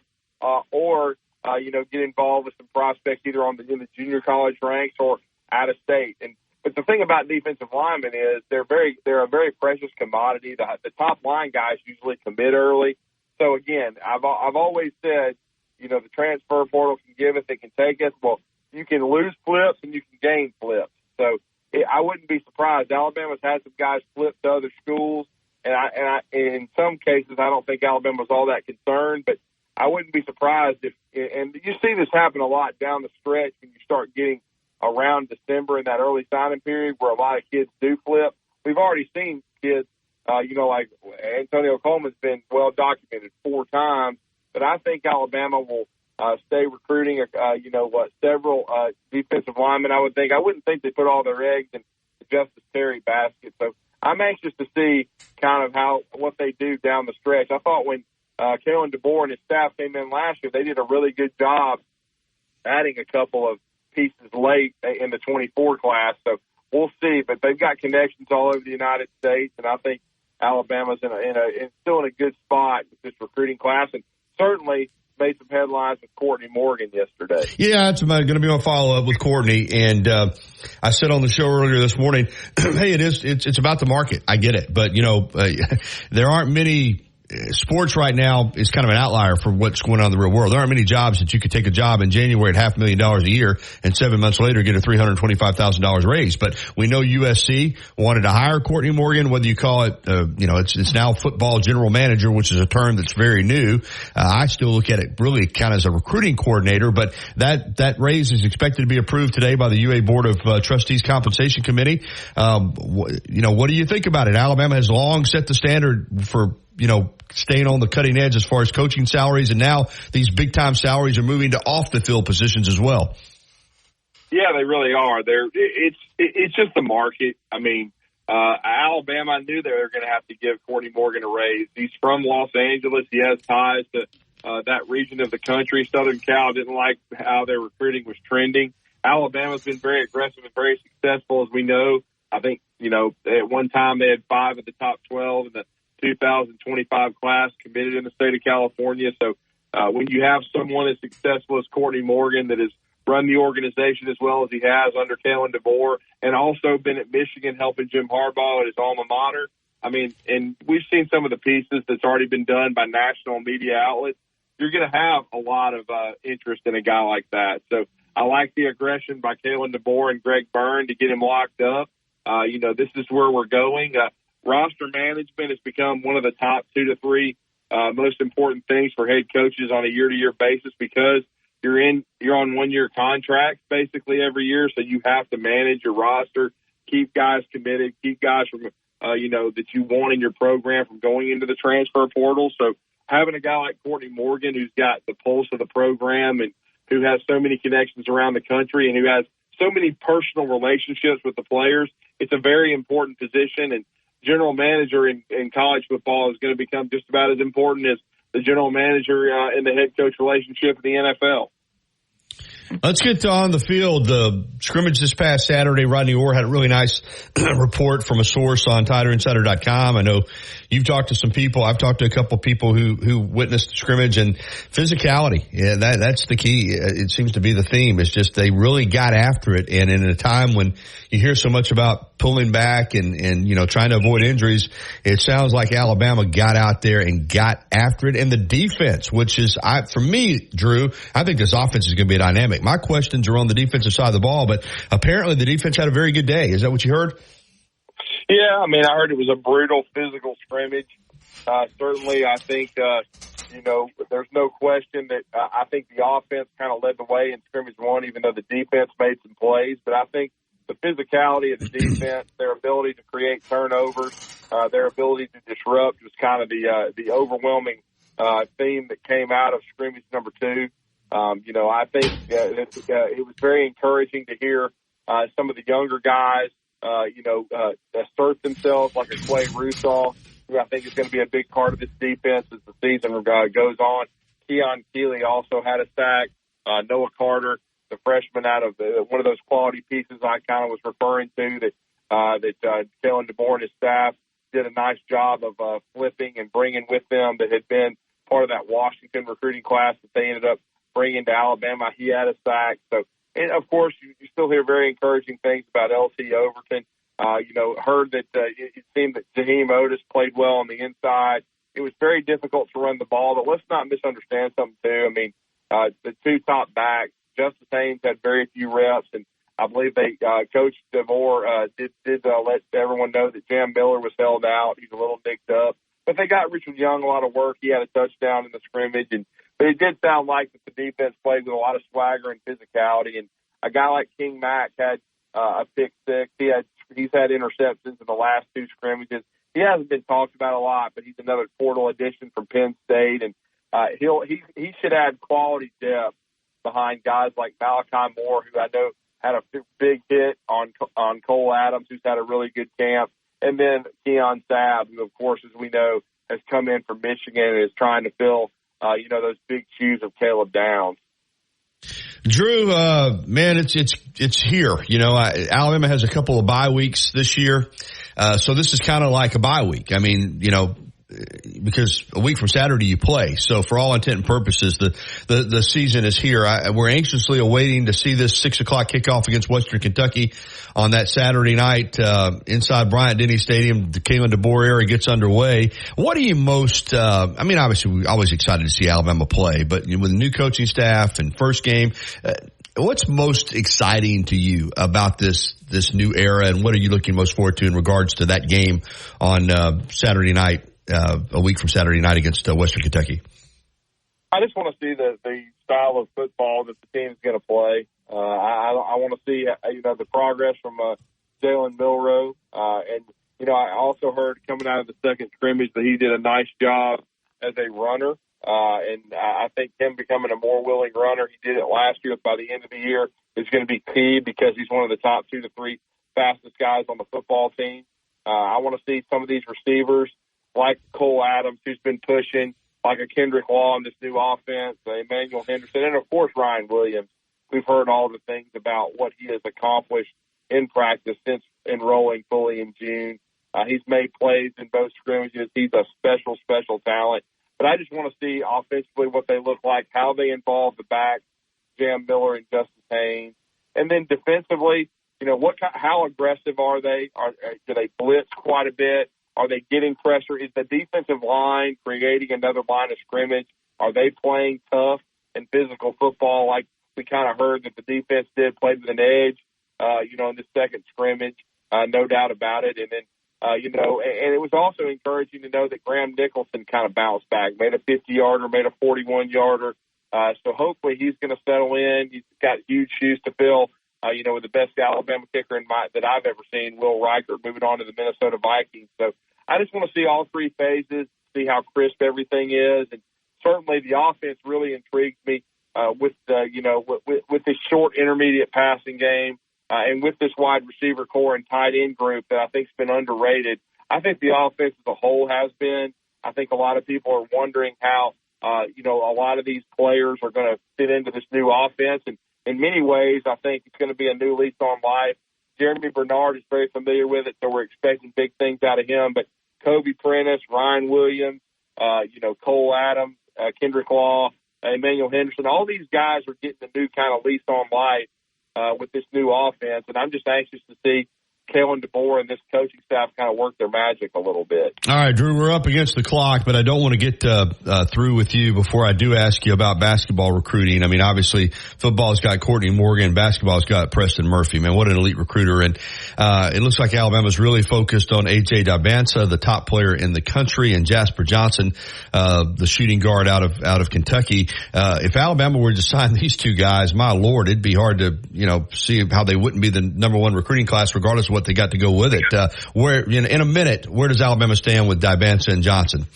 [SPEAKER 19] or get involved with some prospects either in the junior college ranks or out of state. But the thing about defensive linemen is they're a very precious commodity. The top line guys usually commit early. So again, I've always said, the transfer portal can give us, it can take us. Well, you can lose flips and you can gain flips. So I wouldn't be surprised. Alabama's had some guys flip to other schools, and in some cases I don't think Alabama's all that concerned, but I wouldn't be surprised if, and you see this happen a lot down the stretch when you start getting around December in that early signing period where a lot of kids do flip. We've already seen kids, like Antonio Coleman's been well documented 4 times, but I think Alabama will State recruiting, several defensive linemen. I wouldn't think they put all their eggs in the Justice Terry basket. So I'm anxious to see kind of what they do down the stretch. I thought when Kalen DeBoer and his staff came in last year, they did a really good job adding a couple of pieces late in the 24 class. So we'll see, but they've got connections all over the United States, and I think Alabama's still in a good spot with this recruiting class, and certainly made some headlines with Courtney Morgan yesterday.
[SPEAKER 3] Yeah, it's going to be my follow-up with Courtney, and I said on the show earlier this morning, hey, it's about the market. I get it, but, there aren't many. Sports right now is kind of an outlier for what's going on in the real world. There aren't many jobs that you could take a job in January at $500,000 a year and 7 months later get a $325,000 raise. But we know USC wanted to hire Courtney Morgan, whether you call it, it's now football general manager, which is a term that's very new. I still look at it really kind of as a recruiting coordinator, but that raise is expected to be approved today by the UA Board of Trustees Compensation Committee. What do you think about it? Alabama has long set the standard for staying on the cutting edge as far as coaching salaries, and now these big-time salaries are moving to off-the-field positions as well.
[SPEAKER 19] Yeah, they really are. It's just the market. I mean, Alabama, I knew they were going to have to give Courtney Morgan a raise. He's from Los Angeles. He has ties to that region of the country. Southern Cal didn't like how their recruiting was trending. Alabama's been very aggressive and very successful, as we know. I think, at one time they had 5 of the top 12 in the 2025 class committed in the state of California. So when you have someone as successful as Courtney Morgan that has run the organization as well as he has under Kalen DeBoer and also been at Michigan helping Jim Harbaugh at his alma mater, I mean, and we've seen some of the pieces that's already been done by national media outlets. You're going to have a lot of interest in a guy like that. So I like the aggression by Kalen DeBoer and Greg Byrne to get him locked up. This is where we're going. Roster management has become one of the top 2 to 3 most important things for head coaches on a year-to-year basis because you're on one-year contracts basically every year, so you have to manage your roster, keep guys committed, keep guys from that you want in your program from going into the transfer portal. So having a guy like Courtney Morgan who's got the pulse of the program and who has so many connections around the country and who has so many personal relationships with the players, it's a very important position. And general manager in college football is going to become just about as important as the general manager and the head coach relationship in the NFL.
[SPEAKER 3] Let's get on the field. The scrimmage this past Saturday, Rodney Orr had a really nice report from a source on TiderInsider.com. I know you've talked to some people. I've talked to a couple of people who witnessed the scrimmage, and physicality. Yeah, that's the key. It seems to be the theme. It's just they really got after it. And in a time when you hear so much about pulling back and trying to avoid injuries, it sounds like Alabama got out there and got after it. And the defense, which is, for me, Drew, I think this offense is going to be dynamic. My questions are on the defensive side of the ball, but apparently the defense had a very good day. Is that what you heard?
[SPEAKER 19] Yeah, I mean, I heard it was a brutal physical scrimmage. Certainly, I think, there's no question that I think the offense kind of led the way in scrimmage 1, even though the defense made some plays. But I think the physicality of the defense, their ability to create turnovers, their ability to disrupt was kind of the overwhelming theme that came out of scrimmage number 2. I think it was very encouraging to hear some of the younger guys, assert themselves like a Clay Russaw, who I think is going to be a big part of this defense as the season goes on. Keon Keeley also had a sack. Noah Carter, the freshman out of one of those quality pieces I kind of was referring to that Kalen DeBoer and his staff did a nice job of flipping and bringing with them that had been part of that Washington recruiting class that they ended up bringing to Alabama. He had a sack. So, and of course, you still hear very encouraging things about LT Overton. Heard that it seemed that Jaheim Otis played well on the inside. It was very difficult to run the ball, but let's not misunderstand something, too. I mean, the 2 top backs, Justice Haynes had very few reps, and I believe Coach DeBoer did let everyone know that Jam Miller was held out. He's a little nicked up. But they got Richard Young a lot of work. He had a touchdown in the scrimmage, but it did sound like that the defense played with a lot of swagger and physicality. And a guy like King Mack had a pick 6. He's had interceptions in the last 2 scrimmages. He hasn't been talked about a lot, but he's another portal addition from Penn State. And he should add quality depth behind guys like Malachi Moore, who I know had a big hit on Cole Adams, who's had a really good camp, and then Keon Sabb, who, of course, as we know, has come in from Michigan and is trying to fill, those big shoes of Caleb Downs.
[SPEAKER 3] Drew, man, it's here. Alabama has a couple of bye weeks this year. So this is kind of like a bye week. I mean, because a week from Saturday you play. So for all intent and purposes, the season is here. We're anxiously awaiting to see this 6:00 kickoff against Western Kentucky on that Saturday night, inside Bryant-Denny Stadium. The Kalen DeBoer era gets underway. What are you most, obviously we're always excited to see Alabama play, but with the new coaching staff and first game, what's most exciting to you about this new era, and what are you looking most forward to in regards to that game on Saturday night, a week from Saturday night against Western Kentucky?
[SPEAKER 19] I just want to see the style of football that the team's going to play. I want to see the progress from Jalen Milroe, and I also heard coming out of the second scrimmage that he did a nice job as a runner. And I think him becoming a more willing runner, he did it last year, by the end of the year, is going to be key because he's one of the top 2 to 3 fastest guys on the football team. I want to see some of these receivers like Cole Adams, who's been pushing, like a Kendrick Law in this new offense, Emmanuel Henderson, and, of course, Ryan Williams. We've heard all the things about what he has accomplished in practice since enrolling fully in June. He's made plays in both scrimmages. He's a special, special talent. But I just want to see offensively what they look like, how they involve the backs, Jam Miller and Justice Haynes. And then defensively, how aggressive are they? Do they blitz quite a bit? Are they getting pressure? Is the defensive line creating another line of scrimmage? Are they playing tough and physical football like we kind of heard that the defense did, played with an edge, in the second scrimmage? No doubt about it. And then, and it was also encouraging to know that Graham Nicholson kind of bounced back, made a 50-yarder, made a 41-yarder. So hopefully he's going to settle in. He's got huge shoes to fill, with the best Alabama kicker that I've ever seen, Will Reichert, moving on to the Minnesota Vikings. So I just want to see all 3 phases, see how crisp everything is. And certainly the offense really intrigues me with this short intermediate passing game. And with this wide receiver core and tight end group that I think has been underrated, I think the offense as a whole has been. I think a lot of people are wondering how, a lot of these players are going to fit into this new offense. And in many ways, I think it's going to be a new lease on life. Jeremy Bernard is very familiar with it, so we're expecting big things out of him. But Kobe Prentice, Ryan Williams, Cole Adams, Kendrick Law, Emmanuel Henderson, all these guys are getting a new kind of lease on life with this new offense, and I'm just anxious to see Kalen DeBoer and this coaching staff kind of work their magic a little bit.
[SPEAKER 3] All right, Drew, we're up against the clock, but I don't want to get through with you before I do ask you about basketball recruiting. I mean, obviously, football's got Courtney Morgan, basketball's got Preston Murphy. Man, what an elite recruiter. And it looks like Alabama's really focused on A.J. Dabansa, the top player in the country, and Jasper Johnson, the shooting guard out of Kentucky. If Alabama were to sign these 2 guys, my Lord, it'd be hard to, see how they wouldn't be the number 1 recruiting class regardless of what they got to go with it. In a minute, where does Alabama stand with Dabansa and Johnson?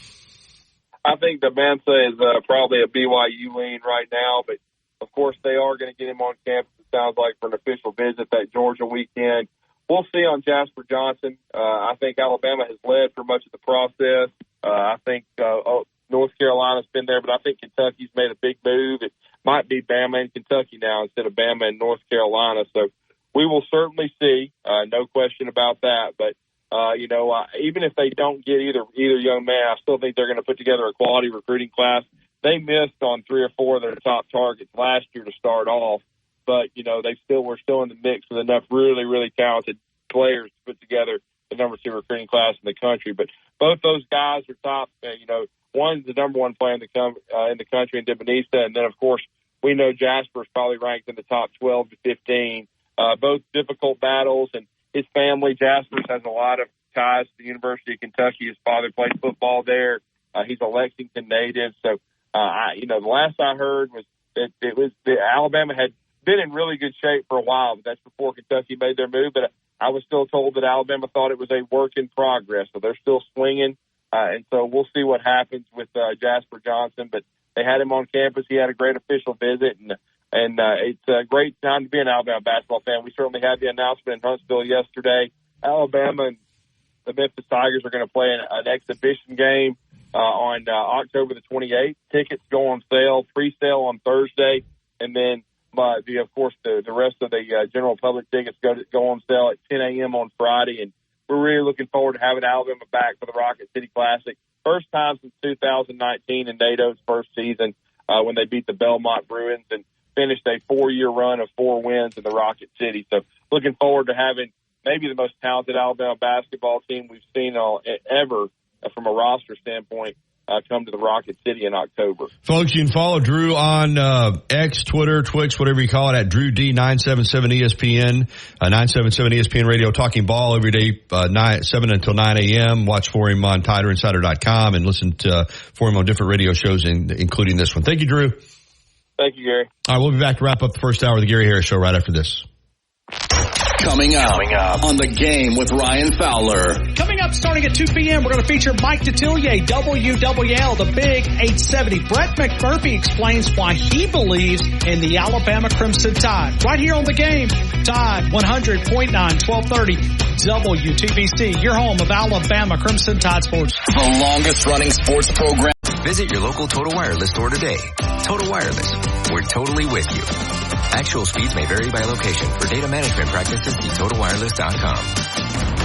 [SPEAKER 19] I think Dabansa is probably a BYU lean right now, but of course they are going to get him on campus, it sounds like, for an official visit that Georgia weekend. We'll see on Jasper Johnson. I think Alabama has led for much of the process. I think North Carolina's been there, but I think Kentucky's made a big move. It might be Bama and Kentucky now instead of Bama and North Carolina. So we will certainly see, no question about that. But, even if they don't get either young man, I still think they're going to put together a quality recruiting class. They missed on 3 or 4 of their top targets last year to start off, but, we're still in the mix with enough really, really talented players to put together the number 2 recruiting class in the country. But both those guys are top. One's the number 1 player in the country in Dibanisa, and then, of course, we know Jasper's probably ranked in the top 12 to 15. Both difficult battles, and his family, Jasper, has a lot of ties to the University of Kentucky. His father played football there. He's a Lexington native. So, the last I heard was that Alabama had been in really good shape for a while, but that's before Kentucky made their move. But I was still told that Alabama thought it was a work in progress, so they're still swinging. And so we'll see what happens with Jasper Johnson. But They had him on campus. He had a great official visit, and it's a great time to be an Alabama basketball fan. We certainly had the announcement in Huntsville yesterday. Alabama and the Memphis Tigers are going to play an exhibition game on October the 28th. Tickets go on sale, pre-sale on Thursday, and then of course the rest of the general public tickets go on sale at 10 a.m. on Friday. And we're really looking forward to having Alabama back for the Rocket City Classic. First time since 2019 in NATO's first season when they beat the Belmont Bruins and finished a 4-year run of 4 wins in the Rocket City. So looking forward to having maybe the most talented Alabama basketball team we've seen ever from a roster standpoint come to the Rocket City in October.
[SPEAKER 3] Folks, you can follow Drew on X, Twitter, Twitch, whatever you call it, at Drew D977 ESPN, 977 ESPN Radio, talking ball every day, 7 until 9 a.m. Watch for him on TiderInsider.com and listen for him on different radio shows, including this one. Thank you, Drew.
[SPEAKER 19] Thank you, Gary.
[SPEAKER 3] All right, we'll be back to wrap up the first hour of the Gary Harris Show right after this.
[SPEAKER 1] Coming up on The Game with Ryan Fowler.
[SPEAKER 20] Coming up starting at 2 p.m., we're going to feature Mike Detillier, WWL, the Big 870. Brett McMurphy explains why he believes in the Alabama Crimson Tide. Right here on The Game, Tide 100.9, 1230, WTBC, your home of Alabama Crimson Tide Sports.
[SPEAKER 1] The longest running sports program. Visit your local Total Wireless store today. Total Wireless, we're totally with you. Actual speeds may vary by location. For data management practices, see TotalWireless.com.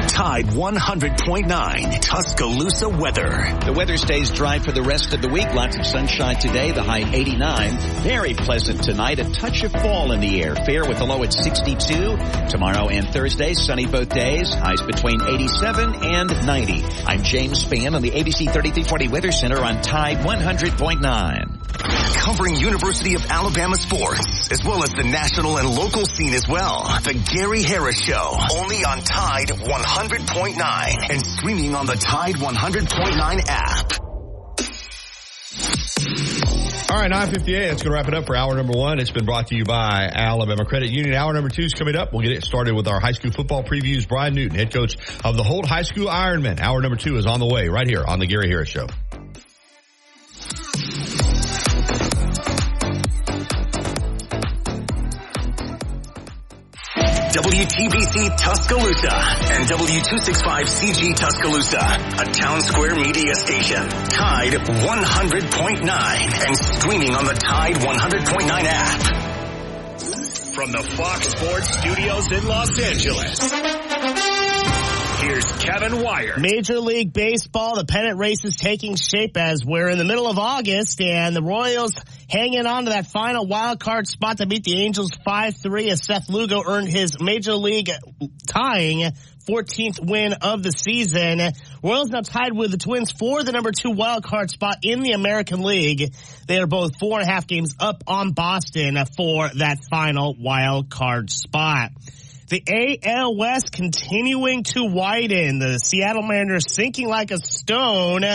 [SPEAKER 1] Tide 100.9 Tuscaloosa weather.
[SPEAKER 13] The weather stays dry for the rest of the week. Lots of sunshine today. The high 89. Very pleasant tonight. A touch of fall in the air. Fair with the low at 62. Tomorrow and Thursday, sunny both days. Highs between 87 and 90. I'm James Spann on the ABC 3340 Weather Center on Tide 100.9.
[SPEAKER 1] Covering University of Alabama sports, as well as the national and local scene as well. The Gary Harris Show, only on Tide 100.9 and streaming on the Tide 100.9 app.
[SPEAKER 3] All right, 9:58. That's going to wrap it up for hour number 1. It's been brought to you by Alabama Credit Union. Hour number 2 is coming up. We'll get it started with our high school football previews. Brian Newton, head coach of the Holt High School Ironmen. Hour number 2 is on the way right here on the Gary Harris Show.
[SPEAKER 1] WTBC Tuscaloosa and W265CG Tuscaloosa, a Town Square media station. Tide 100.9 and streaming on the Tide 100.9 app. From the Fox Sports Studios in Los Angeles, here's Kevin Wire.
[SPEAKER 21] Major League Baseball, the pennant race is taking shape as we're in the middle of August, and the Royals hanging on to that final wild card spot to beat the Angels 5-3 as Seth Lugo earned his Major League tying 14th win of the season. Royals now tied with the Twins for the number 2 wild card spot in the American League. They are both 4.5 games up on Boston for that final wild card spot. The AL West continuing to widen. The Seattle Mariners sinking like a stone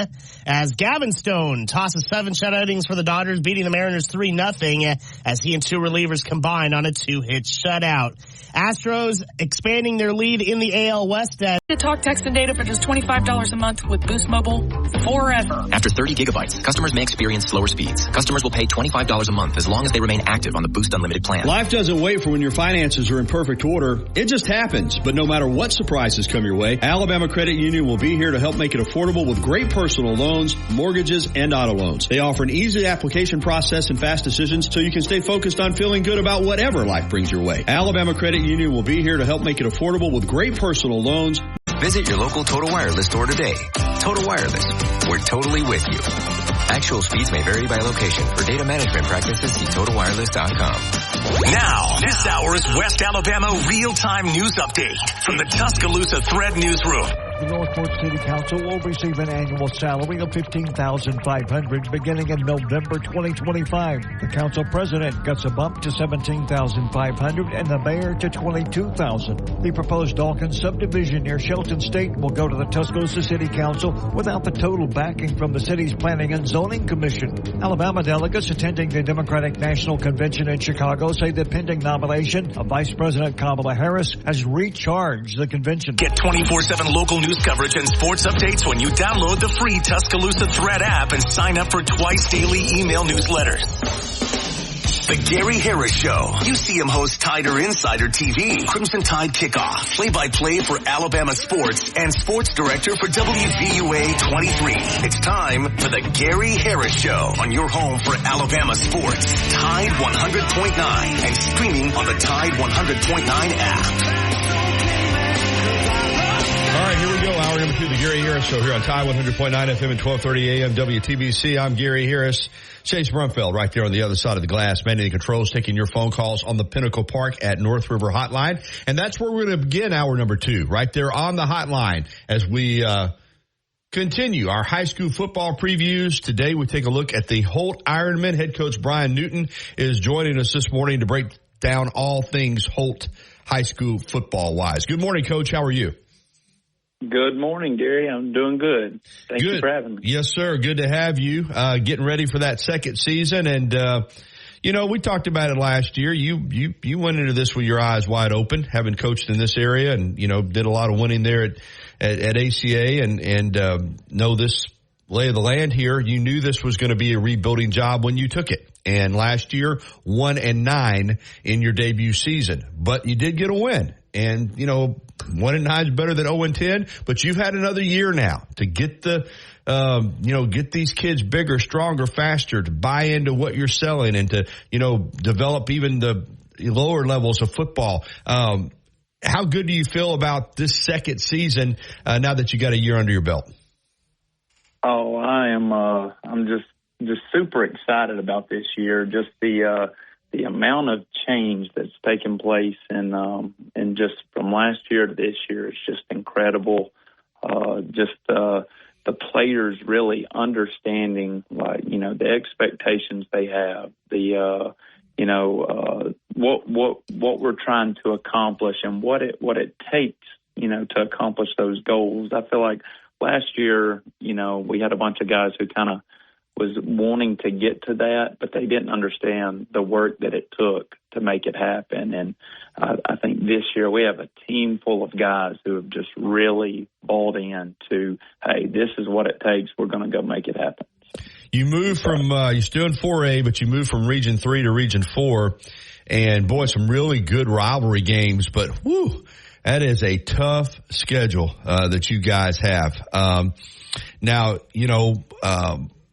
[SPEAKER 21] as Gavin Stone tosses 7 shutout innings for the Dodgers, beating the Mariners 3-0 as he and 2 relievers combined on a 2-hit shutout. Astros expanding their lead in the AL West.
[SPEAKER 22] To talk, text, and data for just $25 a month with Boost Mobile forever.
[SPEAKER 23] After 30 gigabytes, customers may experience slower speeds. Customers will pay $25 a month as long as they remain active on the Boost Unlimited plan.
[SPEAKER 6] Life doesn't wait for when your finances are in perfect order. It just happens. But no matter what surprises come your way, Alabama Credit Union will be here to help make it affordable with great personal loans, mortgages, and auto loans. They offer an easy application process and fast decisions so you can stay focused on feeling good about whatever life brings your way. Alabama Credit Union will be here to help make it affordable with great personal loans.
[SPEAKER 1] Visit your local Total Wireless store today. Total Wireless, we're totally with you. Actual speeds may vary by location. For data management practices, see TotalWireless.com. Now, this hour's West Alabama real-time news update from the Tuscaloosa Thread Newsroom.
[SPEAKER 2] The Northport City Council will receive an annual salary of $15,500 beginning in November 2025. The council president gets a bump to $17,500 and the mayor to $22,000. The proposed Dawkins subdivision near Shelton State will go to the Tuscaloosa City Council without the total backing from the city's Planning and Zoning Commission. Alabama delegates attending the Democratic National Convention in Chicago say the pending nomination of Vice President Kamala Harris has recharged the convention.
[SPEAKER 1] Get 24/7 local news coverage and sports updates when you download the free Tuscaloosa Thread app and sign up for twice daily email newsletters. The Gary Harris Show. UCM host Tider Insider TV. Crimson Tide Kickoff. Play-by-play for Alabama sports and sports director for WVUA 23. It's time for the Gary Harris Show on your home for Alabama sports. Tide 100.9 and streaming on the Tide 100.9 app.
[SPEAKER 3] All right, here we go. Hour number 2, the Gary Harris Show here on Tide 100.9 FM and 1230 AM WTBC. I'm Gary Harris. Chase Brumfeld right there on the other side of the glass, manning the controls, taking your phone calls on the Pinnacle Park at North River Hotline. And that's where we're going to begin hour number 2, right there on the hotline as we continue our high school football previews. Today we take a look at the Holt Ironmen. Head coach Brian Newton is joining us this morning to break down all things Holt high school football-wise. Good morning, Coach. How are you?
[SPEAKER 4] Good morning, Gary. I'm doing good. Thank you for having me.
[SPEAKER 3] Yes, sir. Good to have you. Getting ready for that second season. And, we talked about it last year. You went into this with your eyes wide open, having coached in this area and, did a lot of winning there at ACA and know this lay of the land here. You knew this was going to be a rebuilding job when you took it. And last year, 1-9 in your debut season. But you did get a win. And, 1-9 is better than 0-10, but you've had another year now to get get these kids bigger, stronger, faster, to buy into what you're selling and to, develop even the lower levels of football. How good do you feel about this second season now that you got a year under your belt?
[SPEAKER 4] Oh, I'm just super excited about this year. Just the amount of change that's taken place and just from last year to this year is just incredible. The players really understanding, the expectations they have, what we're trying to accomplish and what it takes, to accomplish those goals. I feel like last year, we had a bunch of guys who kind of was wanting to get to that, but they didn't understand the work that it took to make it happen. And I think this year we have a team full of guys who have just really bought in to, hey, this is what it takes. We're going to go make it happen.
[SPEAKER 3] You moved from, you're still in 4A, but you moved from Region 3 to Region 4. And, boy, some really good rivalry games. But, whew, that is a tough schedule that you guys have. Now,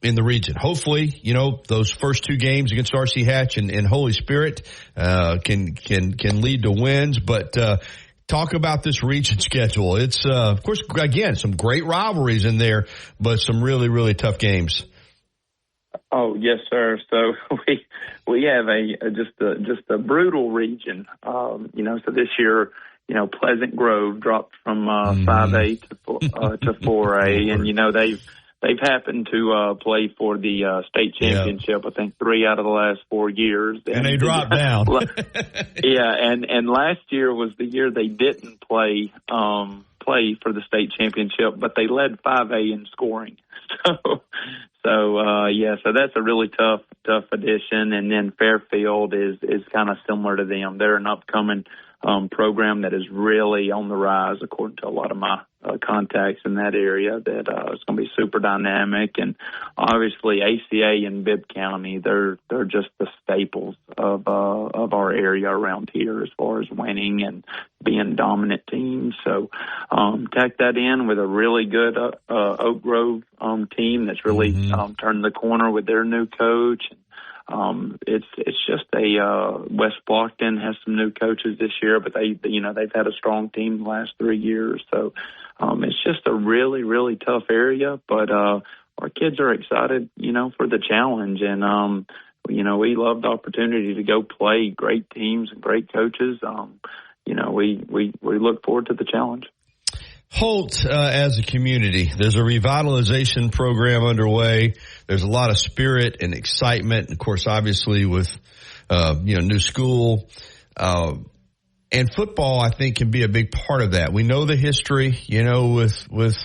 [SPEAKER 3] in the region. Hopefully, those first 2 games against RC Hatch and Holy Spirit can lead to wins. But talk about this region schedule. It's, of course, again, some great rivalries in there, but some really, really tough games.
[SPEAKER 4] Oh, yes, sir. So we have just a brutal region. So this year, Pleasant Grove dropped from 5A to 4A, and they've happened to play for the state championship, I think 3 out of the last 4 years.
[SPEAKER 3] And they dropped down.
[SPEAKER 4] And last year was the year they didn't play for the state championship, but they led 5A in scoring. So that's a really tough addition. And then Fairfield is kind of similar to them. They're an upcoming program that is really on the rise, according to a lot of my contacts in that area, that it's going to be super dynamic. And obviously ACA and Bibb County, they're just the staples of our area around here as far as winning and being dominant teams. So tack that in with a really good Oak Grove team that's really turned the corner with their new coach. It's just West Blockton has some new coaches this year, but they've had a strong team the last 3 years. So it's just a really, really tough area, but our kids are excited, for the challenge. And, we love the opportunity to go play great teams and great coaches. We look forward to the challenge.
[SPEAKER 3] Holt, as a community, there's a revitalization program underway. There's a lot of spirit and excitement. Of course, obviously with, new school, and football, I think, can be a big part of that. We know the history, with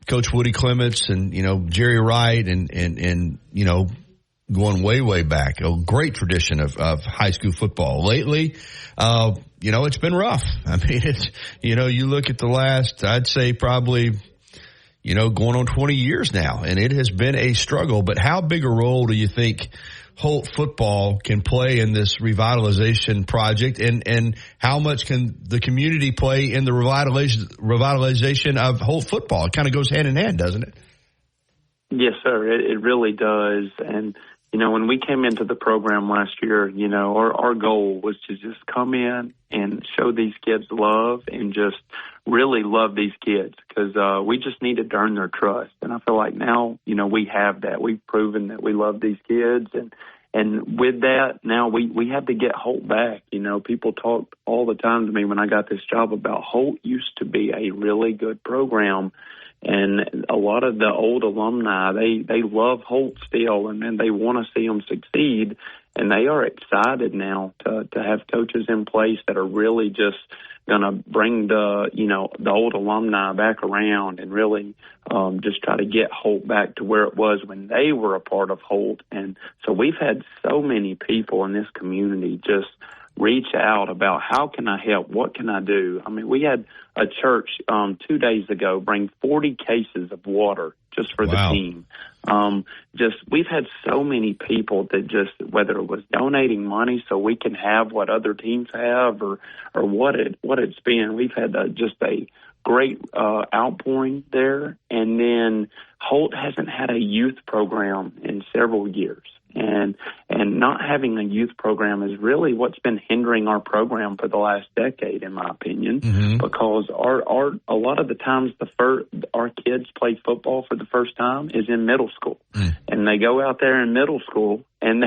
[SPEAKER 3] Coach Woody Clements and, Jerry Wright and going way, way back. A great tradition of high school football. Lately, it's been rough. I mean, you look at the last, I'd say probably, going on 20 years now, and it has been a struggle. But how big a role do you think Holt football can play in this revitalization project, and how much can the community play in the revitalization of Holt football? It kind of goes hand in hand, doesn't it?
[SPEAKER 4] Yes, sir. It really does. And, when we came into the program last year, our goal was to just come in and show these kids love and just really love these kids, because we just needed to earn their trust. And I feel like now, we have that. We've proven that we love these kids. And with that, now we had to get Holt back. People talk all the time to me when I got this job about Holt used to be a really good program. And a lot of the old alumni, they love Holt still, and they want to see them succeed. And they are excited now to have coaches in place that are really just going to bring the old alumni back around and really just try to get Holt back to where it was when they were a part of Holt. And so we've had so many people in this community just reach out about how can I help? What can I do? I mean, we had a church 2 days ago bring 40 cases of water just for the team. We've had so many people that just, whether it was donating money so we can have what other teams have or what it's been, we've had just a great outpouring there. And then Holt hasn't had a youth program in several years. And not having a youth program is really what's been hindering our program for the last decade, in my opinion, because a lot of the times our kids play football for the first time is in middle school. And they go out there in middle school and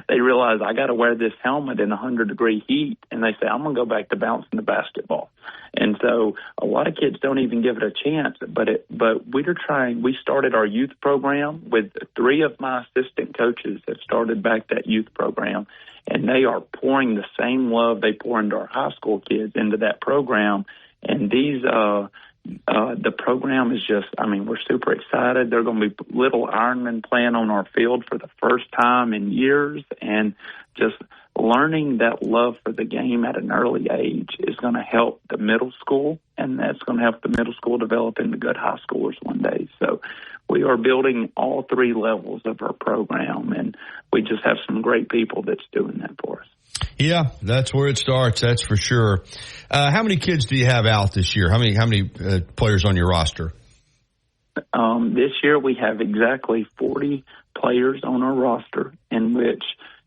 [SPEAKER 4] they realize I got to wear this helmet in 100-degree heat, and they say I'm going to go back to bouncing the basketball. And so a lot of kids don't even give it a chance. But we're trying. We started our youth program with 3 of my assistant coaches that started back that youth program, and they are pouring the same love they pour into our high school kids into that program. And the program is just, we're super excited. They're going to be little Ironmen playing on our field for the first time in years, and just learning that love for the game at an early age is going to help the middle school, and that's going to help the middle school develop into good high schoolers one day. So we are building all 3 levels of our program, and we just have some great people that's doing that for us.
[SPEAKER 3] Yeah, that's where it starts. That's for sure. How many kids do you have out this year? How many players on your roster?
[SPEAKER 4] This year we have exactly 40 players on our roster, in which,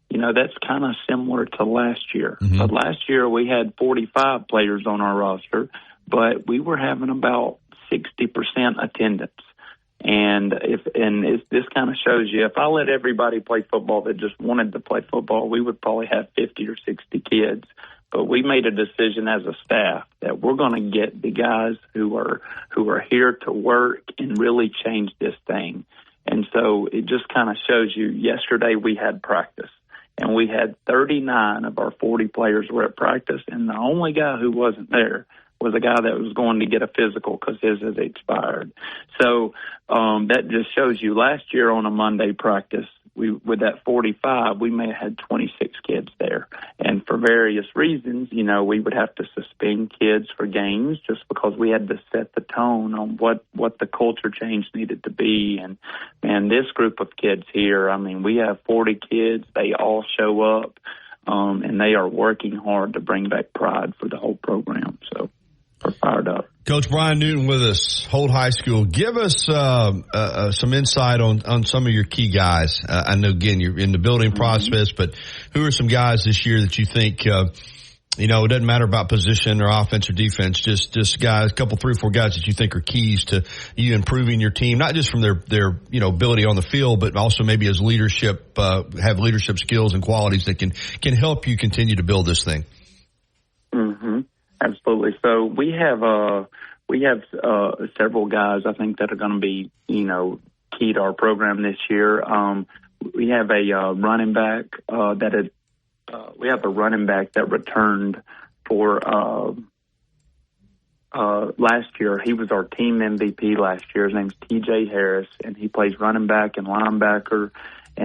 [SPEAKER 4] that's kind of similar to last year. But last year we had 45 players on our roster, but we were having about 60% attendance. And this kind of shows you, if I let everybody play football that just wanted to play football, we would probably have 50 or 60 kids. But we made a decision as a staff that we're going to get the guys who are here to work and really change this thing. And so it just kind of shows you, yesterday we had practice, and we had 39 of our 40 players were at practice, and the only guy who wasn't there was a guy that was going to get a physical because his has expired. So that just shows you, last year on a Monday practice, with that 45, we may have had 26 kids there. And for various reasons, we would have to suspend kids for games just because we had to set the tone on what the culture change needed to be. And this group of kids here, we have 40 kids. They all show up, and they are working hard to bring back pride for the whole program. So we're fired up.
[SPEAKER 3] Coach Brian Newton with us, Holt High School. Give us some insight on some of your key guys. I know, again, you're in the building process, but who are some guys this year that you think, it doesn't matter about position or offense or defense, just guys, a couple, 3 or 4 guys that you think are keys to you improving your team, not just from their ability on the field, but also maybe as leadership, have leadership skills and qualities that can help you continue to build this thing.
[SPEAKER 4] Absolutely. So we have several guys I think that are going to be key to our program this year. We have a running back that returned for last year. He was our team MVP last year. His name's TJ Harris, and he plays running back and linebacker.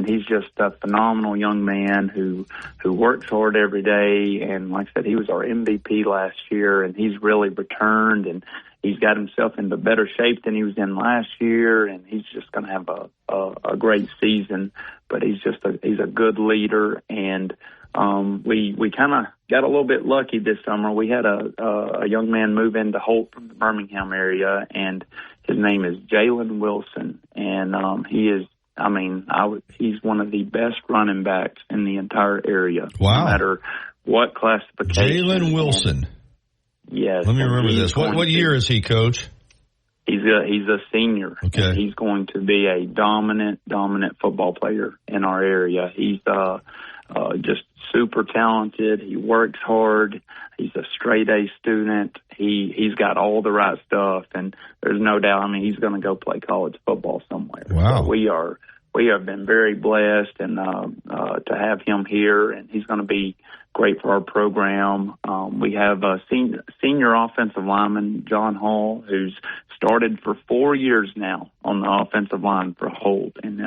[SPEAKER 4] he's just a phenomenal young man who works hard every day. And like I said, he was our MVP last year, and he's really returned, and he's got himself into better shape than he was in last year, and he's just going to have a great season. But he's a good leader, and we kind of got a little bit lucky this summer. We had a young man move into Holt from the Birmingham area, and his name is Jalen Wilson, and he's one of the best running backs in the entire area.
[SPEAKER 3] Wow.
[SPEAKER 4] No matter what classification.
[SPEAKER 3] Jalen Wilson.
[SPEAKER 4] Yes.
[SPEAKER 3] Let me remember this. What year is he, Coach?
[SPEAKER 4] He's a senior.
[SPEAKER 3] Okay.
[SPEAKER 4] And he's going to be a dominant football player in our area. He's just super talented. He works hard. He's a straight A student. He's got all the right stuff, and there's no doubt. I mean, he's going to go play college football somewhere.
[SPEAKER 3] Wow.
[SPEAKER 4] So we have been very blessed, and to have him here, and he's going to be great for our program. We have a senior offensive lineman, John Hall, who's started for 4 years now on the offensive line for Holt, and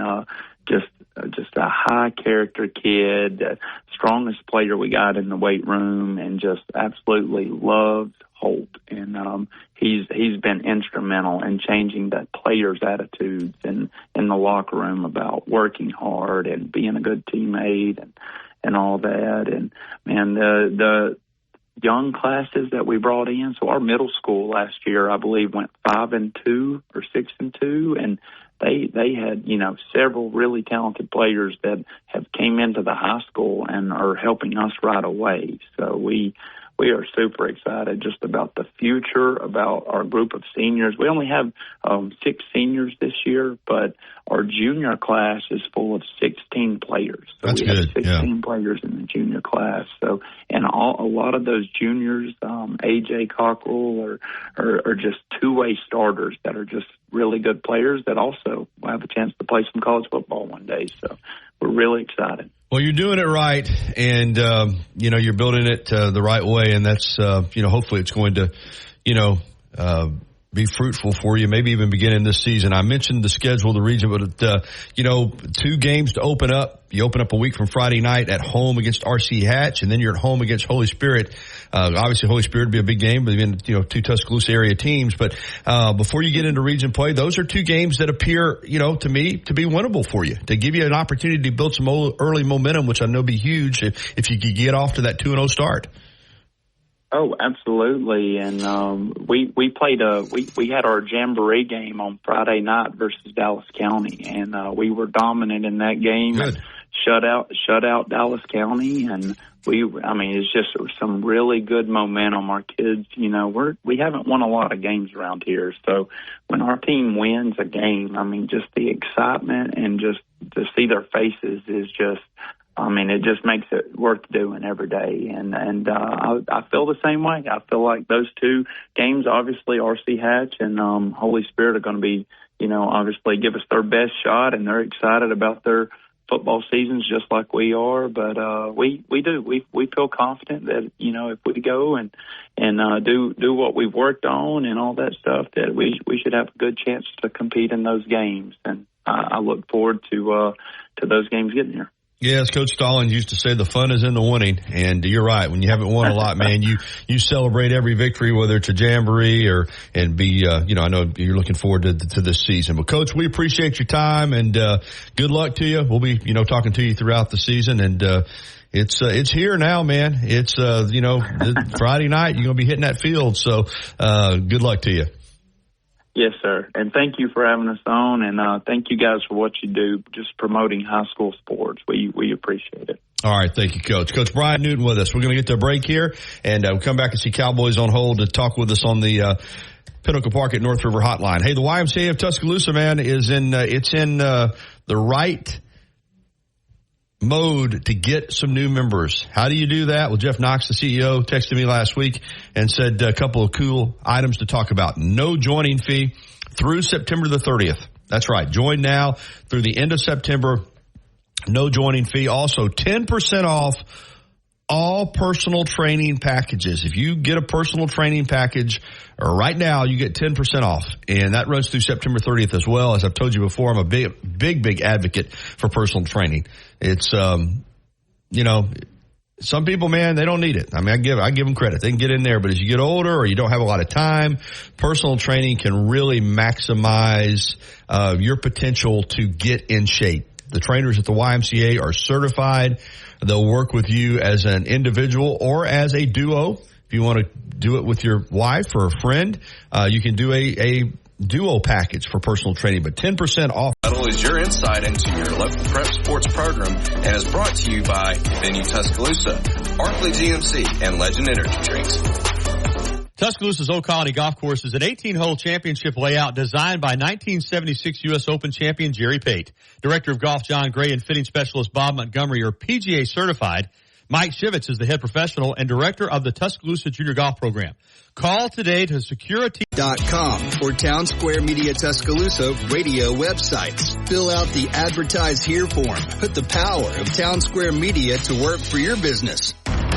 [SPEAKER 4] just a high character kid, strongest player we got in the weight room, and just absolutely loves Holt. And he's been instrumental in changing the players' attitudes and in the locker room about working hard and being a good teammate and all that. And man, the young classes that we brought in, so our middle school last year, I believe, went 5-2 or 6-2, and they had, several really talented players that have came into the high school and are helping us right away. So we are super excited just about the future, about our group of seniors. We only have 6 seniors this year, but our junior class is full of 16 players. So
[SPEAKER 3] That's
[SPEAKER 4] we
[SPEAKER 3] good.
[SPEAKER 4] have 16 players in the junior class. So, and a lot of those juniors, AJ Cockrell, are just two-way starters that are just really good players that also will have a chance to play some college football one day. So we're really excited.
[SPEAKER 3] Well, you're doing it right, and you're building it the right way, and that's hopefully it's going to be fruitful for you, maybe even beginning this season. I mentioned the schedule of the region, but 2 games to open up. You open up a week from Friday night at home against RC Hatch, and then you're at home against Holy Spirit. Obviously, Holy Spirit would be a big game, but even 2 Tuscaloosa area teams. But before you get into region play, those are 2 games that appear, to me, to be winnable for you, to give you an opportunity to build some early momentum, which I know be huge if you could get off to that 2-0 start.
[SPEAKER 4] Oh, absolutely. And we played we had our jamboree game on Friday night versus Dallas County, and we were dominant in that game.
[SPEAKER 3] Good.
[SPEAKER 4] Shut out Dallas County, and it's just some really good momentum. Our kids, we haven't won a lot of games around here, so when our team wins a game, just the excitement and just to see their faces is just. It just makes it worth doing every day. And I feel the same way. I feel like those 2 games, obviously RC Hatch and Holy Spirit are going to be, obviously give us their best shot, and they're excited about their football seasons just like we are. But we do. We feel confident that, if we go and do what we've worked on and all that stuff, that we should have a good chance to compete in those games. And I look forward to those games getting here.
[SPEAKER 3] Yes, Coach Stallings used to say the fun is in the winning, and you're right. When you haven't won a lot, man, you celebrate every victory, whether it's a jamboree I know you're looking forward to this season. But Coach, we appreciate your time, and good luck to you. We'll be talking to you throughout the season, and it's here now, man. It's Friday night. You're gonna be hitting that field, so good luck to you.
[SPEAKER 4] Yes, sir. And thank you for having us on, and thank you guys for what you do, just promoting high school sports. We appreciate it.
[SPEAKER 3] All right. Thank you, Coach. Coach Brian Newton with us. We're going to get to a break here, and we'll come back and see Cowboys on hold to talk with us on the Pinnacle Park at North River Hotline. Hey, the YMCA of Tuscaloosa, man, is in the right mode to get some new members. How do you do that? Well, Jeff Knox, the CEO, texted me last week and said a couple of cool items to talk about. No joining fee through September the 30th. That's right. Join now through the end of September. No joining fee. Also, 10% off all personal training packages. If you get a personal training package, or right now, you get 10% off. And that runs through September 30th as well. As I've told you before, I'm a big advocate for personal training. It's, some people, man, they don't need it. I mean, I give them credit. They can get in there, but as you get older or you don't have a lot of time, personal training can really maximize your potential to get in shape. The trainers at the YMCA are certified. They'll work with you as an individual or as a duo. If you want to do it with your wife or a friend, you can do a duo package for personal training, but 10% off.
[SPEAKER 5] Battle is your insight into your local prep sports program and is brought to you by Venue Tuscaloosa, Arkley GMC, and Legend Energy Drinks.
[SPEAKER 6] Tuscaloosa's Old Colony Golf Course is an 18-hole championship layout designed by 1976 U.S. Open champion Jerry Pate. Director of Golf John Gray and fitting specialist Bob Montgomery are PGA certified. Mike Shivitz is the head professional and director of the Tuscaloosa Junior Golf Program. Call today to secure a
[SPEAKER 7] .com or Town Square Media Tuscaloosa radio websites. Fill out the Advertise Here form. Put the power of Town Square Media to work for your business.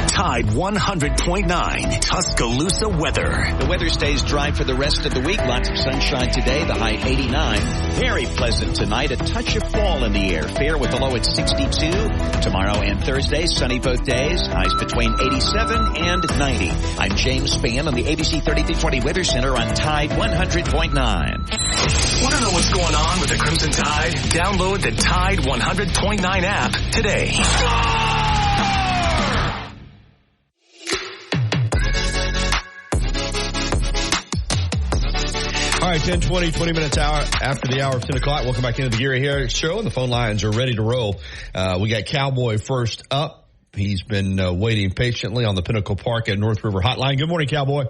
[SPEAKER 1] Tide 100.9 Tuscaloosa weather.
[SPEAKER 13] The weather stays dry for the rest of the week. Lots of sunshine today. The high 89. Very pleasant tonight. A touch of fall in the air. Fair with the low at 62. Tomorrow and Thursday, sunny both days. Highs between 87 and 90. I'm James Spann on the ABC 3320 Weather Center on Tide 100.9.
[SPEAKER 1] Want to know what's going on with the Crimson Tide? Download the Tide 100.9 app today.
[SPEAKER 3] All right, 10, 20 minutes after the hour of 10 o'clock. Welcome back into the Gary Harris Show, and the phone lines are ready to roll. We got Cowboy first up. He's been waiting patiently on the Pinnacle Park at North River Hotline. Good morning, Cowboy.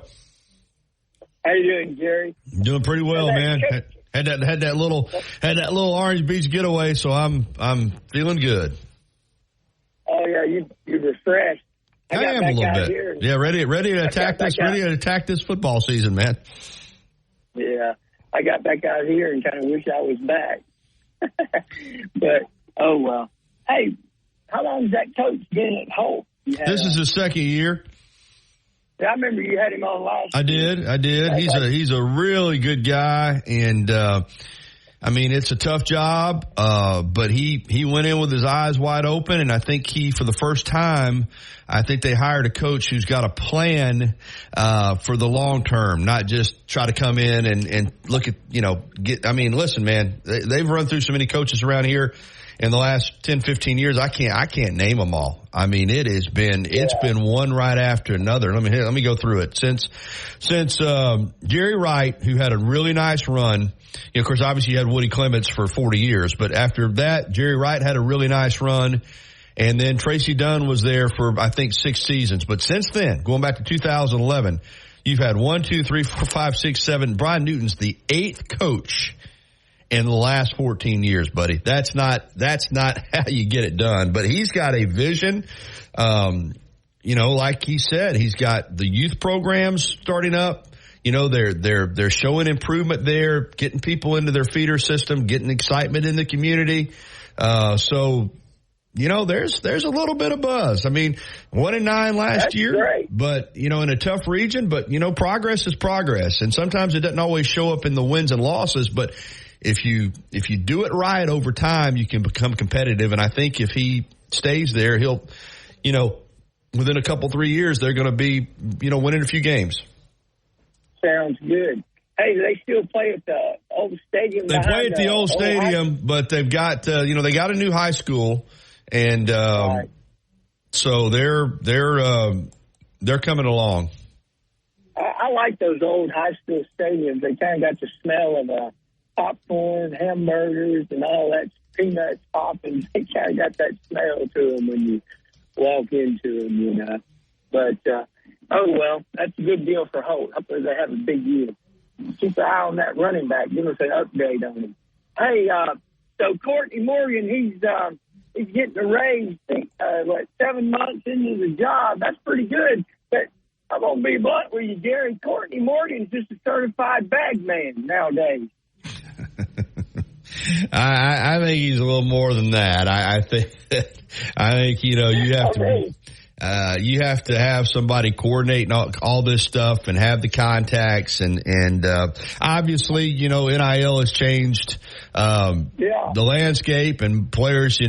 [SPEAKER 8] How you doing, Gary?
[SPEAKER 3] Doing pretty well, man. Had that little Orange Beach getaway, so I'm feeling good.
[SPEAKER 8] Oh yeah, you refreshed.
[SPEAKER 3] I am a little bit. Yeah, ready to attack this football season, man.
[SPEAKER 8] Yeah, I got back out here and kind of wish I was back. But, oh, well. Hey, how long has that coach been at Holt?
[SPEAKER 3] This is his second year.
[SPEAKER 8] Yeah, I remember you had him on last
[SPEAKER 3] year. I did. He's a really good guy, and I mean, it's a tough job, but he went in with his eyes wide open, and I think for the first time, I think they hired a coach who's got a plan for the long term, not just try to come in and look at, listen, man, they've run through so many coaches around here in the last 10, 15 years. I can't name them all. I mean, it's been one right after another. Let me go through it. Since Jerry Wright, who had a really nice run, of course, obviously you had Woody Clements for 40 years, but after that, Jerry Wright had a really nice run. And then Tracy Dunn was there for, I think, 6 seasons. But since then, going back to 2011, you've had 1, 2, 3, 4, 5, 6, 7. Brian Newton's the 8th coach in the last 14 years, buddy. That's not how you get it done. But he's got a vision. Like he said, he's got the youth programs starting up. They're showing improvement there, getting people into their feeder system, getting excitement in the community. There's a little bit of buzz. I mean, 1-9 last year,
[SPEAKER 8] great.
[SPEAKER 3] But, in a tough region, but, progress is progress. And sometimes it doesn't always show up in the wins and losses, but if you do it right over time, you can become competitive. And I think if he stays there, he'll, within a couple, 3 years, they're going to be, winning a few games.
[SPEAKER 8] Sounds good. Hey, do they still play at the old stadium?
[SPEAKER 3] They play at the old stadium, but they've got, they got a new high school. And right. So they're coming along.
[SPEAKER 8] I like those old high school stadiums. They kind of got the smell of popcorn, hamburgers, and all that, peanuts popping. They kind of got that smell to them when you walk into them, But, that's a good deal for Holt. Hopefully they have a big year. Keep an eye on that running back. Give us an update on him. Hey, so Courtney Morgan, he's getting a raise, 7 months into the job. That's pretty good. But I'm going to be blunt with you, Gary. Courtney Morgan's just a certified bag man nowadays.
[SPEAKER 3] I think he's a little more than that. I think you have to. You have to have somebody coordinating all this stuff and have the contacts and obviously, NIL has changed, the landscape and players, a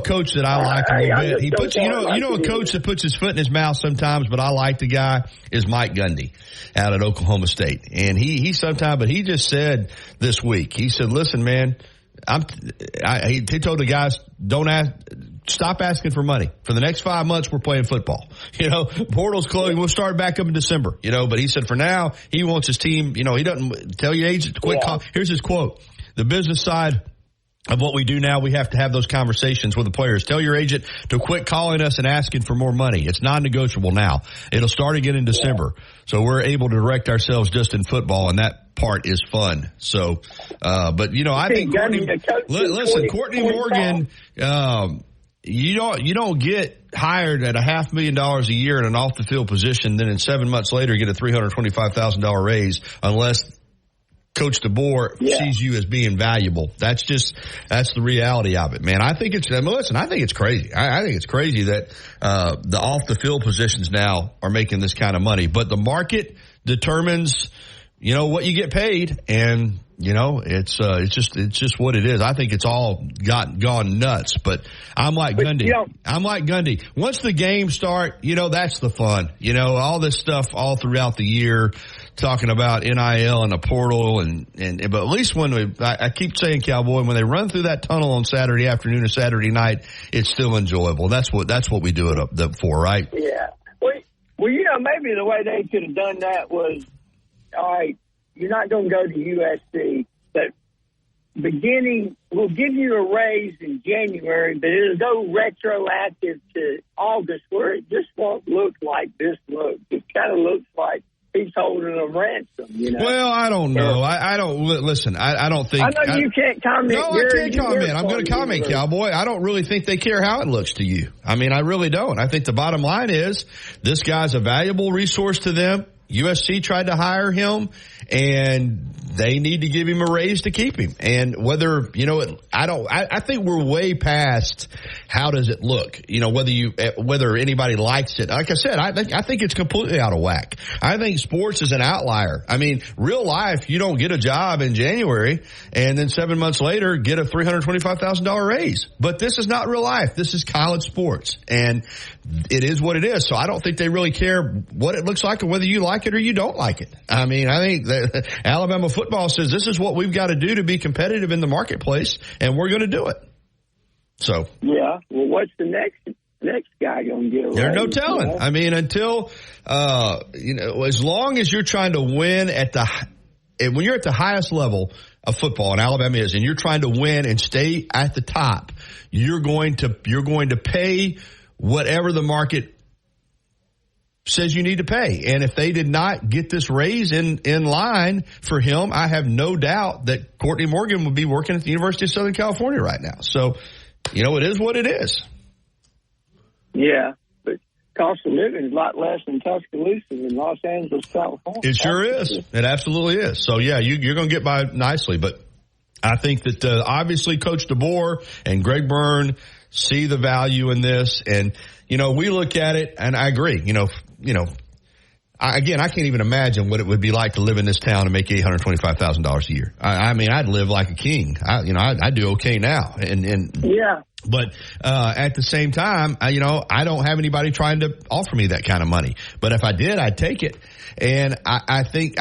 [SPEAKER 3] coach that I like a little bit. He puts, a coach that puts his foot in his mouth sometimes, but I like the guy is Mike Gundy out at Oklahoma State. And he just said this week, he said, listen, man, he told the guys, stop asking for money. For the next 5 months, we're playing football. Portal's closing. We'll start back up in December, but he said for now, he wants his team, he doesn't tell your agent to quit. Here's his quote. The business side of what we do now, we have to have those conversations with the players. Tell your agent to quit calling us and asking for more money. It's non-negotiable now. It'll start again in December. So we're able to direct ourselves just in football, and that part is fun. So, but I think Courtney Morgan, you don't get hired at $500,000 a year in an off the field position, then in 7 months later get a $325,000 raise unless Coach DeBoer sees you as being valuable. That's the reality of it, man. I think it's crazy. I think it's crazy that the off the field positions now are making this kind of money, but the market determines what you get paid, and it's just what it is. I think it's all gone nuts, but I'm like Gundy. Once the games start, that's the fun. All this stuff all throughout the year, talking about NIL and the portal but at least I keep saying, Cowboy, when they run through that tunnel on Saturday afternoon or Saturday night, it's still enjoyable. That's what we do it up for, right?
[SPEAKER 8] Yeah. Well, maybe the way they could have done that was, all right, you're not going to go to USC, but we'll give you a raise in January, but it'll go retroactive to August, where it just won't look like this looks. It kind of looks like he's holding them ransom,
[SPEAKER 3] Well, I don't know. I don't listen. I don't think.
[SPEAKER 8] I know you can't comment.
[SPEAKER 3] No, I can't comment. I'm going to comment, Cowboy. I don't really think they care how it looks to you. I mean, I really don't. I think the bottom line is this guy's a valuable resource to them. USC tried to hire him, and they need to give him a raise to keep him. And whether, I think we're way past how does it look, whether anybody likes it. Like I said, I think it's completely out of whack. I think sports is an outlier. I mean, real life, you don't get a job in January and then 7 months later get a $325,000 raise. But this is not real life. This is college sports, and it is what it is. So I don't think they really care what it looks like or whether you like it or you don't like it. I mean, I think that Alabama football says this is what we've got to do to be competitive in the marketplace, and we're going to do it. So
[SPEAKER 8] yeah, well, what's the next guy going to get?
[SPEAKER 3] There's no telling. I mean, until as long as you're trying to win when you're at the highest level of football, and Alabama is, and you're trying to win and stay at the top, you're going to pay whatever the market says you need to pay. And if they did not get this raise in line for him, I have no doubt that Courtney Morgan would be working at the University of Southern California right now. So, it is what it is.
[SPEAKER 8] Yeah, but cost of living is a lot less in Tuscaloosa than Los Angeles, California.
[SPEAKER 3] It sure is. It absolutely is. So, yeah, you're going to get by nicely. But I think that obviously Coach DeBoer and Greg Byrne see the value in this. And, we look at it, and I agree, I can't even imagine what it would be like to live in this town and make $825,000 a year. I mean, I'd live like a king. I do okay now. But at the same time, I don't have anybody trying to offer me that kind of money. But if I did, I'd take it. And I think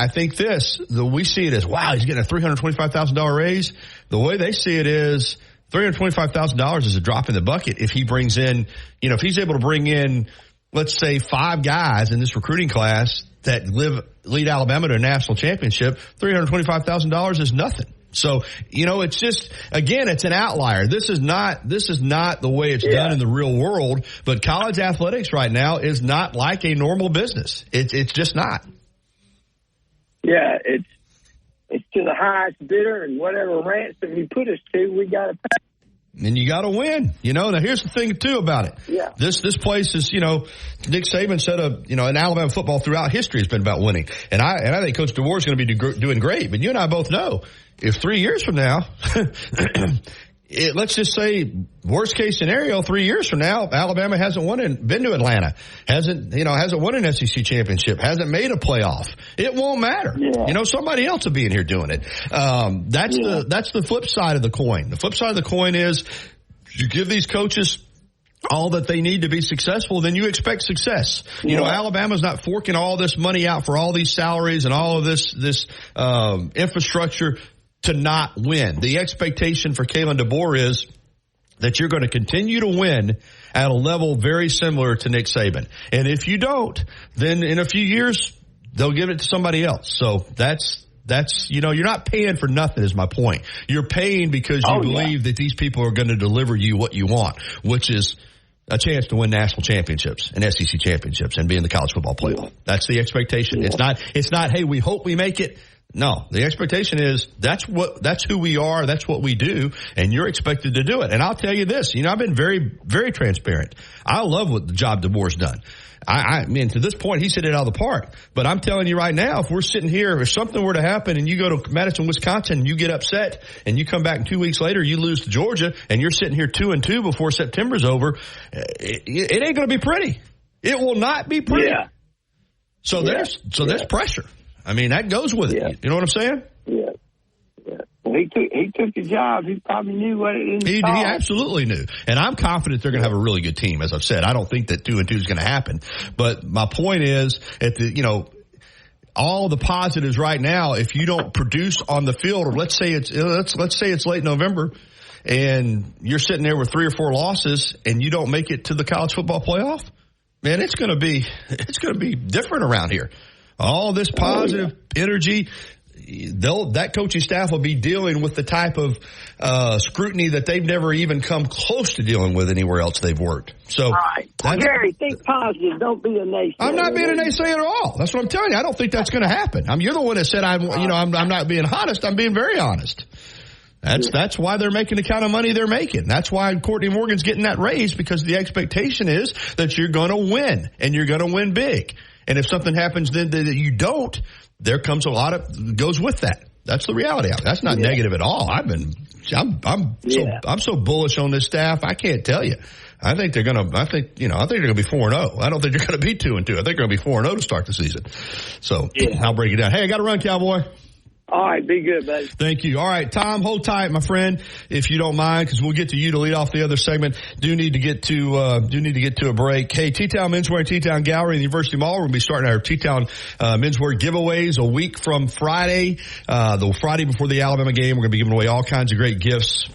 [SPEAKER 3] we see it as, wow, he's getting a $325,000 raise. The way they see it is $325,000 is a drop in the bucket if he brings in, if he's able to bring in, let's say 5 guys in this recruiting class that lead Alabama to a national championship, $325,000 is nothing. So, it's just, again, it's an outlier. This is not the way it's done in the real world, but college athletics right now is not like a normal business. It's just not.
[SPEAKER 8] Yeah, it's to the highest bidder, and whatever ransom you put us to, we got to pay.
[SPEAKER 3] And you got to win, Now, here's the thing, too, about it.
[SPEAKER 8] Yeah.
[SPEAKER 3] This place is, Nick Saban said, in Alabama football throughout history has been about winning. And I think Coach DeBoer is going to be doing great. But you and I both know if 3 years from now, let's just say worst case scenario, 3 years from now, Alabama hasn't been to Atlanta, hasn't won an SEC championship, hasn't made a playoff. It won't matter. Yeah. Somebody else will be in here doing it. That's the flip side of the coin. The flip side of the coin is you give these coaches all that they need to be successful, then you expect success. Alabama's not forking all this money out for all these salaries and all of this infrastructure to not win. The expectation for Kalen DeBoer is that you're going to continue to win at a level very similar to Nick Saban. And if you don't, then in a few years, they'll give it to somebody else. So that's you're not paying for nothing is my point. You're paying because you believe that these people are going to deliver you what you want, which is a chance to win national championships and SEC championships and be in the college football playoff. That's the expectation. Yeah. It's not, hey, we hope we make it. No, the expectation is that's who we are. That's what we do. And you're expected to do it. And I'll tell you this, I've been very, very transparent. I love what the job DeBoer's done. I mean, to this point, he's hit it out of the park. But I'm telling you right now, if we're sitting here, if something were to happen and you go to Madison, Wisconsin, and you get upset and you come back and 2 weeks later, you lose to Georgia and you're sitting here 2-2 before September's over, it ain't going to be pretty. It will not be pretty. Yeah. So there's pressure. I mean, that goes with it. You know what I'm saying?
[SPEAKER 8] Yeah. Well, he took the job. He probably knew what it is.
[SPEAKER 3] He absolutely knew. And I'm confident they're going to have a really good team. As I've said, I don't think that 2-2 is going to happen. But my point is, all the positives right now, if you don't produce on the field, or let's say it's late November, and you're sitting there with 3 or 4 losses, and you don't make it to the college football playoff, man, it's going to be different around here. All this positive energy, that coaching staff will be dealing with the type of scrutiny that they've never even come close to dealing with anywhere else they've worked. So,
[SPEAKER 8] Gary, think positive. Don't be a naysayer.
[SPEAKER 3] I'm not being a naysayer at all. That's what I'm telling you. I don't think that's going to happen. You're the one that said I'm not being honest. I'm being very honest. That's why they're making the kind of money they're making. That's why Courtney Morgan's getting that raise, because the expectation is that you're going to win, and you're going to win big. And if something happens then that you don't, there comes goes with that. That's the reality of it. That's not negative at all. I'm so bullish on this staff. I can't tell you. I think they're going to be 4-0. I don't think they're going to be 2-2. I think they're going to be 4-0 to start the season. So I'll break it down. Hey, I got to run, Cowboy.
[SPEAKER 8] All right, be good, buddy.
[SPEAKER 3] Thank you. All right, Tom, hold tight, my friend, if you don't mind, because we'll get to you to lead off the other segment. Do need to get to a break. Hey, T-Town Menswear and T-Town Gallery in the University Mall. We're going to be starting our T-Town Menswear giveaways a week from Friday. The Friday before the Alabama game, we're going to be giving away all kinds of great gifts.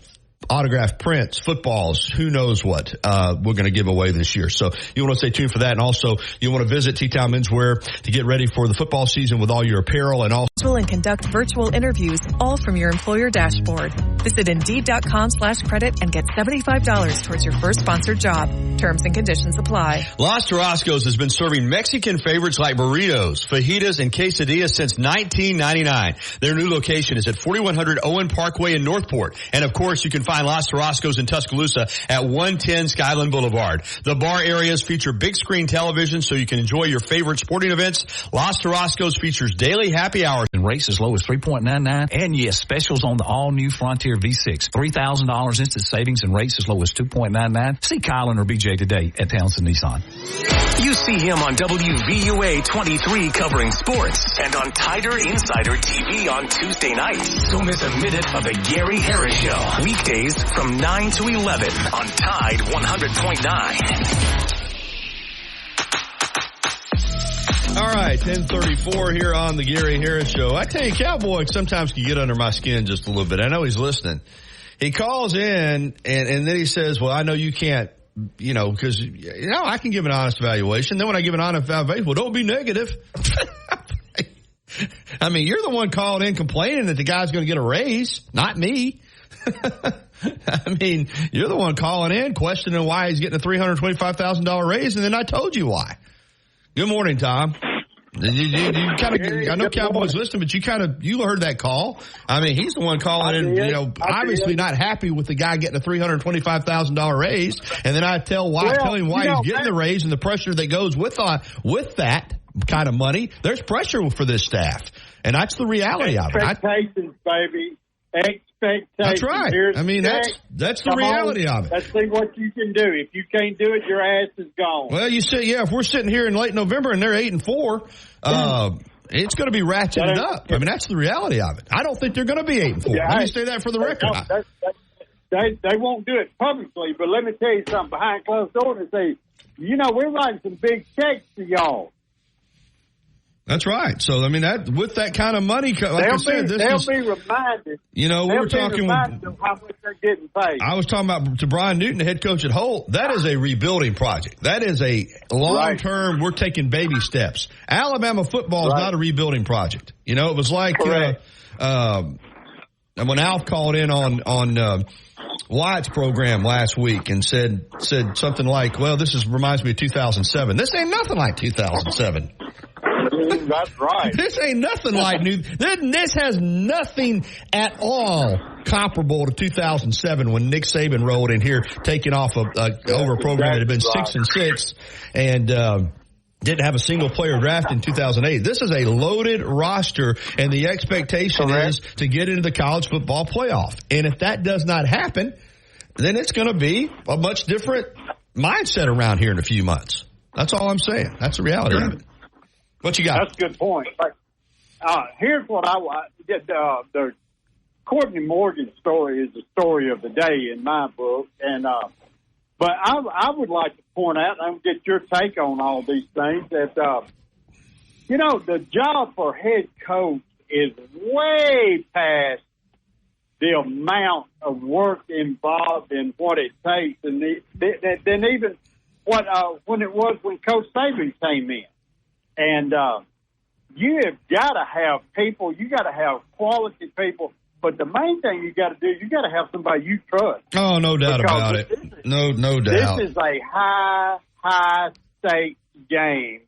[SPEAKER 3] Autographed prints, footballs, who knows what we're going to give away this year. So you want to stay tuned for that. And also you want to visit T-Town Menswear to get ready for the football season with all your apparel and all.
[SPEAKER 9] And conduct virtual interviews all from your employer dashboard. Visit Indeed.com/credit and get $75 towards your first sponsored job. Terms and conditions apply.
[SPEAKER 6] Los Tarascos has been serving Mexican favorites like burritos, fajitas, and quesadillas since 1999. Their new location is at 4100 Owen Parkway in Northport. And of course, you can find Los Tarascos in Tuscaloosa at 110 Skyland Boulevard. The bar areas feature big screen television so you can enjoy your favorite sporting events. Los Tarascos features daily happy hours.
[SPEAKER 10] And rates as low as 3.99. And yes, specials on the all-new Frontier V6. $3,000 instant savings and rates as low as 2.99. See Kylan or BJ today at Townsend Nissan.
[SPEAKER 1] You see him on WVUA 23 covering sports and on Tider Insider TV on Tuesday nights. Don't miss a minute of the Gary Harris Show. Weekdays from 9 to 11 on Tide 100.9.
[SPEAKER 3] All right, 10:34 here on the Gary Harris Show. I tell you, Cowboy sometimes can get under my skin just a little bit. I know he's listening. He calls in and then he says, well, I know you can't, because, I can give an honest evaluation. Then when I give an honest evaluation, well, don't be negative. I mean, you're the one calling in complaining that the guy's going to get a raise, not me. I mean, you're the one calling in questioning why he's getting a $325,000 raise, and then I told you why. Good morning, Tom. You I know Cowboys listening, but you heard that call. I mean, he's the one calling in, obviously not happy with the guy getting a $325,000 raise. And then I tell him why he's getting the raise and the pressure that goes with that kind of money. There's pressure for this staff. And that's the reality of it.
[SPEAKER 8] Expectations, baby.
[SPEAKER 11] expectations.
[SPEAKER 3] That's right. I mean, that's the reality of it.
[SPEAKER 11] Let's see what you can do. If you can't do it, your ass is gone.
[SPEAKER 3] Well, you say, if we're sitting here in late November and they're 8-4, it's going to be ratcheted up. I mean, that's the reality of it. I don't think they're going to be 8-4. Let me say that for the record.
[SPEAKER 11] They won't do it publicly, but let me tell you something. Behind closed doors, they say, we're writing some big checks to y'all.
[SPEAKER 3] That's right. So, I mean, with that kind of money, like I said,
[SPEAKER 11] they'll be reminded.
[SPEAKER 3] We were talking
[SPEAKER 11] of how much they're getting paid.
[SPEAKER 3] I was talking about to Brian Newton, the head coach at Holt. That is a rebuilding project. That is a long-term, we're taking baby steps. Alabama football is not a rebuilding project. It was like when Alf called in on Wyatt's program last week and said something like, well, this reminds me of 2007. This ain't nothing like 2007.
[SPEAKER 11] That's right.
[SPEAKER 3] This ain't nothing like new. This has nothing at all comparable to 2007 when Nick Saban rolled in here, taking off over a program that had been 6-6 and didn't have a single player drafted in 2008. This is a loaded roster, and the expectation is to get into the college football playoff. And if that does not happen, then it's going to be a much different mindset around here in a few months. That's all I'm saying. That's the reality of it. What you got?
[SPEAKER 11] That's a good point. Here's what I want. The Courtney Morgan story is the story of the day in my book, and but I would like to point out, and get your take on all these things, that the job for head coach is way past the amount of work involved in what it takes, and then even when it was when Coach Saban came in. And you have got to have people. You got to have quality people. But the main thing you got to do, you got to have somebody you trust.
[SPEAKER 3] Oh, no doubt about it. No doubt.
[SPEAKER 11] This is a high stakes game,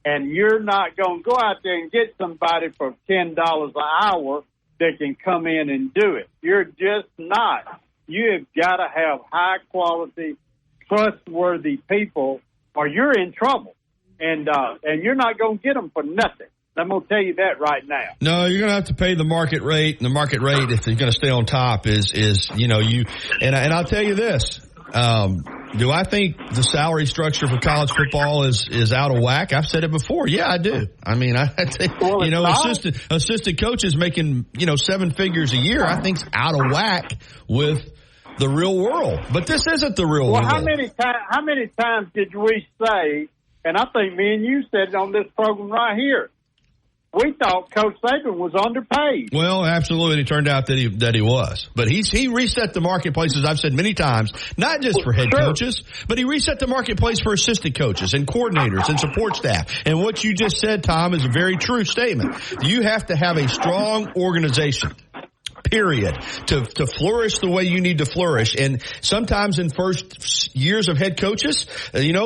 [SPEAKER 11] and you're not going to go out there and get somebody for $10 an hour that can come in and do it. You're just not. You have got to have high quality, trustworthy people, or you're in trouble. And you're not going to get them for nothing. I'm going to tell you that right now.
[SPEAKER 3] No, you're going to have to pay the market rate. And the market rate, if you're going to stay on top, is you. And I'll tell you this. Do I think the salary structure for college football is out of whack? I've said it before. Yeah, I do. I mean, I think, assistant coaches making, 7 figures a year, I think's out of whack with the real world. But this isn't the real world.
[SPEAKER 11] How many times did we say, and I think me and you said it on this program right here, we thought Coach Saban was underpaid.
[SPEAKER 3] Well, absolutely. It turned out that he was. But he reset the marketplace, as I've said many times, not just for head coaches, but he reset the marketplace for assistant coaches and coordinators and support staff. And what you just said, Tom, is a very true statement. You have to have a strong organization. Period. To flourish the way you need to flourish. And sometimes in first years of head coaches,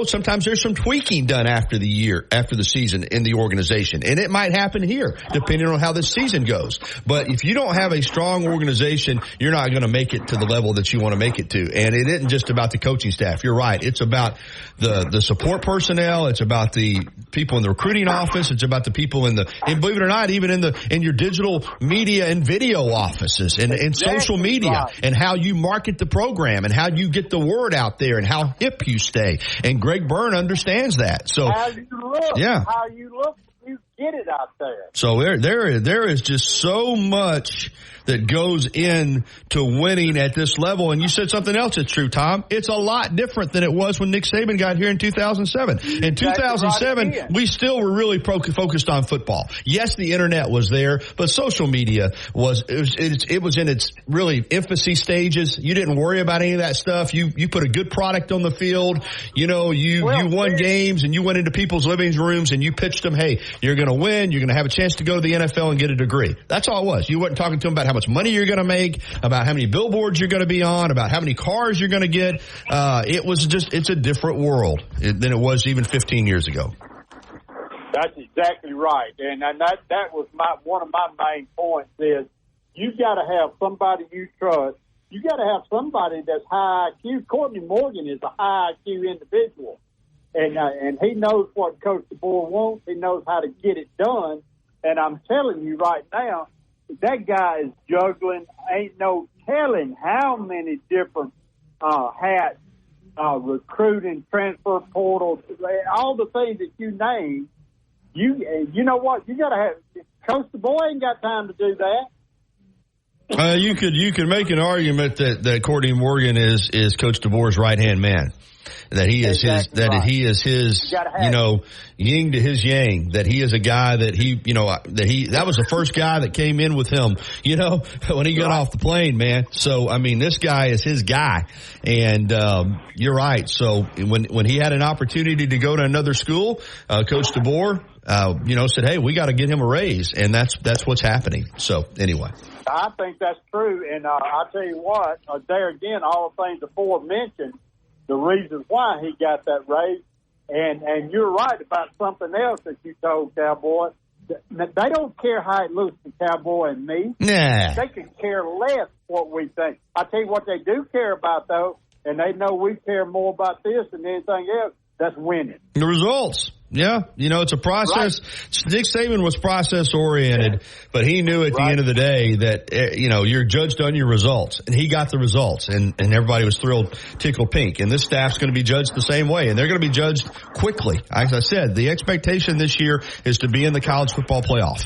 [SPEAKER 3] sometimes there's some tweaking done after the season in the organization. And it might happen here, depending on how this season goes. But if you don't have a strong organization, you're not going to make it to the level that you want to make it to. And it isn't just about the coaching staff. You're right. It's about the support personnel. It's about the people in the recruiting office. It's about the people and believe it or not, even in your digital media and video office. And social media and how you market the program and how you get the word out there and how hip you stay. And Greg Byrne understands that. So
[SPEAKER 11] how you look, you get it out there.
[SPEAKER 3] So there is just so much that goes into winning at this level. And you said something else that's true, Tom. It's a lot different than it was when Nick Saban got here in 2007. In 2007, we still were really focused on football. Yes, the internet was there, but social media was in its really infancy stages. You didn't worry about any of that stuff. You put a good product on the field. You won games and you went into people's living rooms and you pitched them, hey, you're going to win. You're going to have a chance to go to the NFL and get a degree. That's all it was. You weren't talking to them about how much money you're going to make, about how many billboards you're going to be on, about how many cars you're going to get. It's a different world than it was even 15 years ago.
[SPEAKER 11] That's exactly right. And that was one of my main points is you got to have somebody you trust. You got to have somebody that's high IQ. Courtney Morgan is a high IQ individual. And he knows what Coach DeBoer wants. He knows how to get it done. And I'm telling you right now, that guy is juggling. Ain't no telling how many different hats, recruiting, transfer portals, all the things that you name. You know what? You got to have Coach DeBoer ain't got time to do that.
[SPEAKER 3] You could make an argument that Courtney Morgan is Coach DeBoer's right-hand man. That he is he is his, yin to his yang, that he is a guy that was the first guy that came in with him, when he got off the plane, man. So, I mean, this guy is his guy. And, you're right. So when he had an opportunity to go to another school, Coach DeBoer, said, hey, we got to get him a raise. And that's what's happening. So anyway.
[SPEAKER 11] I think that's true. And, I'll tell you what, there again, all the things before mentioned, the reasons why he got that raise, and you're right about something else that you told Cowboy. They don't care how it looks to Cowboy and me.
[SPEAKER 3] Nah.
[SPEAKER 11] They can care less what we think. I tell you what they do care about, though, and they know we care more about this than anything else. That's winning.
[SPEAKER 3] The results. Yeah. It's a process. Right. Nick Saban was process oriented, but he knew at the end of the day that, you're judged on your results, and he got the results, and everybody was thrilled, tickled pink. And this staff's going to be judged the same way, and they're going to be judged quickly. As I said, the expectation this year is to be in the college football playoff.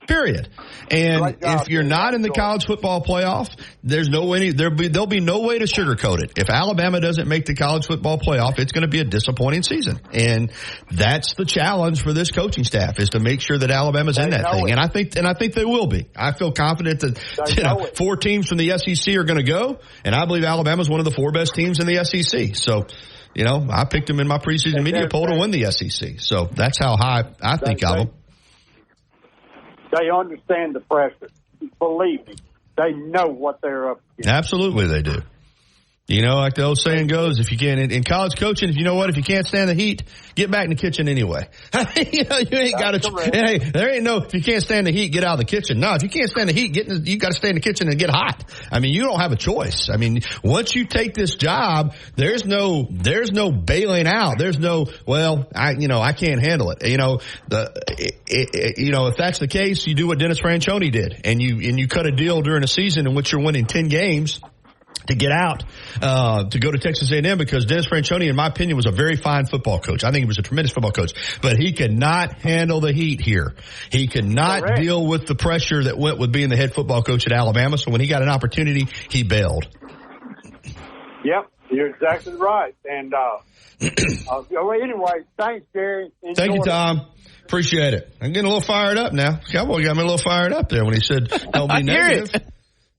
[SPEAKER 3] Period. And if you're not in the college football playoff, there'll be no way to sugarcoat it. If Alabama doesn't make the college football playoff, it's going to be a disappointing season. And that's the challenge for this coaching staff, is to make sure that Alabama's in that thing. And I think they will be. I feel confident that 4 teams from the SEC are going to go, and I believe Alabama's one of the 4 best teams in the SEC. So, I picked them in my preseason media poll to win the SEC. So that's how high I think of them.
[SPEAKER 11] They understand the pressure. Believe me, they know what they're up against.
[SPEAKER 3] Absolutely, they do. Like the old saying goes, if you can't, in college coaching, if you can't stand the heat, get back in the kitchen anyway. You ain't got to, hey, there ain't no, if you can't stand the heat, get out of the kitchen. No, if you can't stand the heat, you got to stay in the kitchen and get hot. I mean, you don't have a choice. I mean, once you take this job, there's no bailing out. There's no, I can't handle it. If that's the case, you do what Dennis Franchione did, and you cut a deal during a season in which you're winning 10 games. To get out, to go to Texas A&M, because Dennis Franchione, in my opinion, was a very fine football coach. I think he was a tremendous football coach, but he could not handle the heat here. He could not deal with the pressure that went with being the head football coach at Alabama. So when he got an opportunity, he bailed.
[SPEAKER 11] Yep, you're exactly right. And anyway, thanks, Gary.
[SPEAKER 3] Thank you, Tom. Appreciate it. I'm getting a little fired up now. Cowboy got me a little fired up there when he said, "Don't be negative."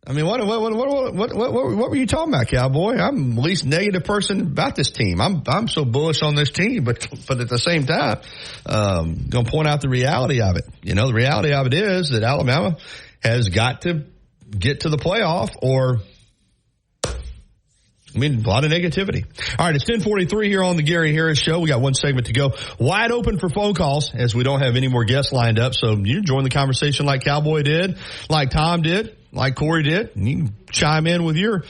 [SPEAKER 3] I mean, what were you talking about, Cowboy? I'm the least negative person about this team. I'm so bullish on this team, but at the same time, gonna point out the reality of it. The reality of it is that Alabama has got to get to the playoff, or a lot of negativity. All right, it's 10:43 here on the Gary Harris Show. We got one segment to go. Wide open for phone calls, as we don't have any more guests lined up. So you join the conversation like Cowboy did, like Tom did, like Corey did, and you can chime in with your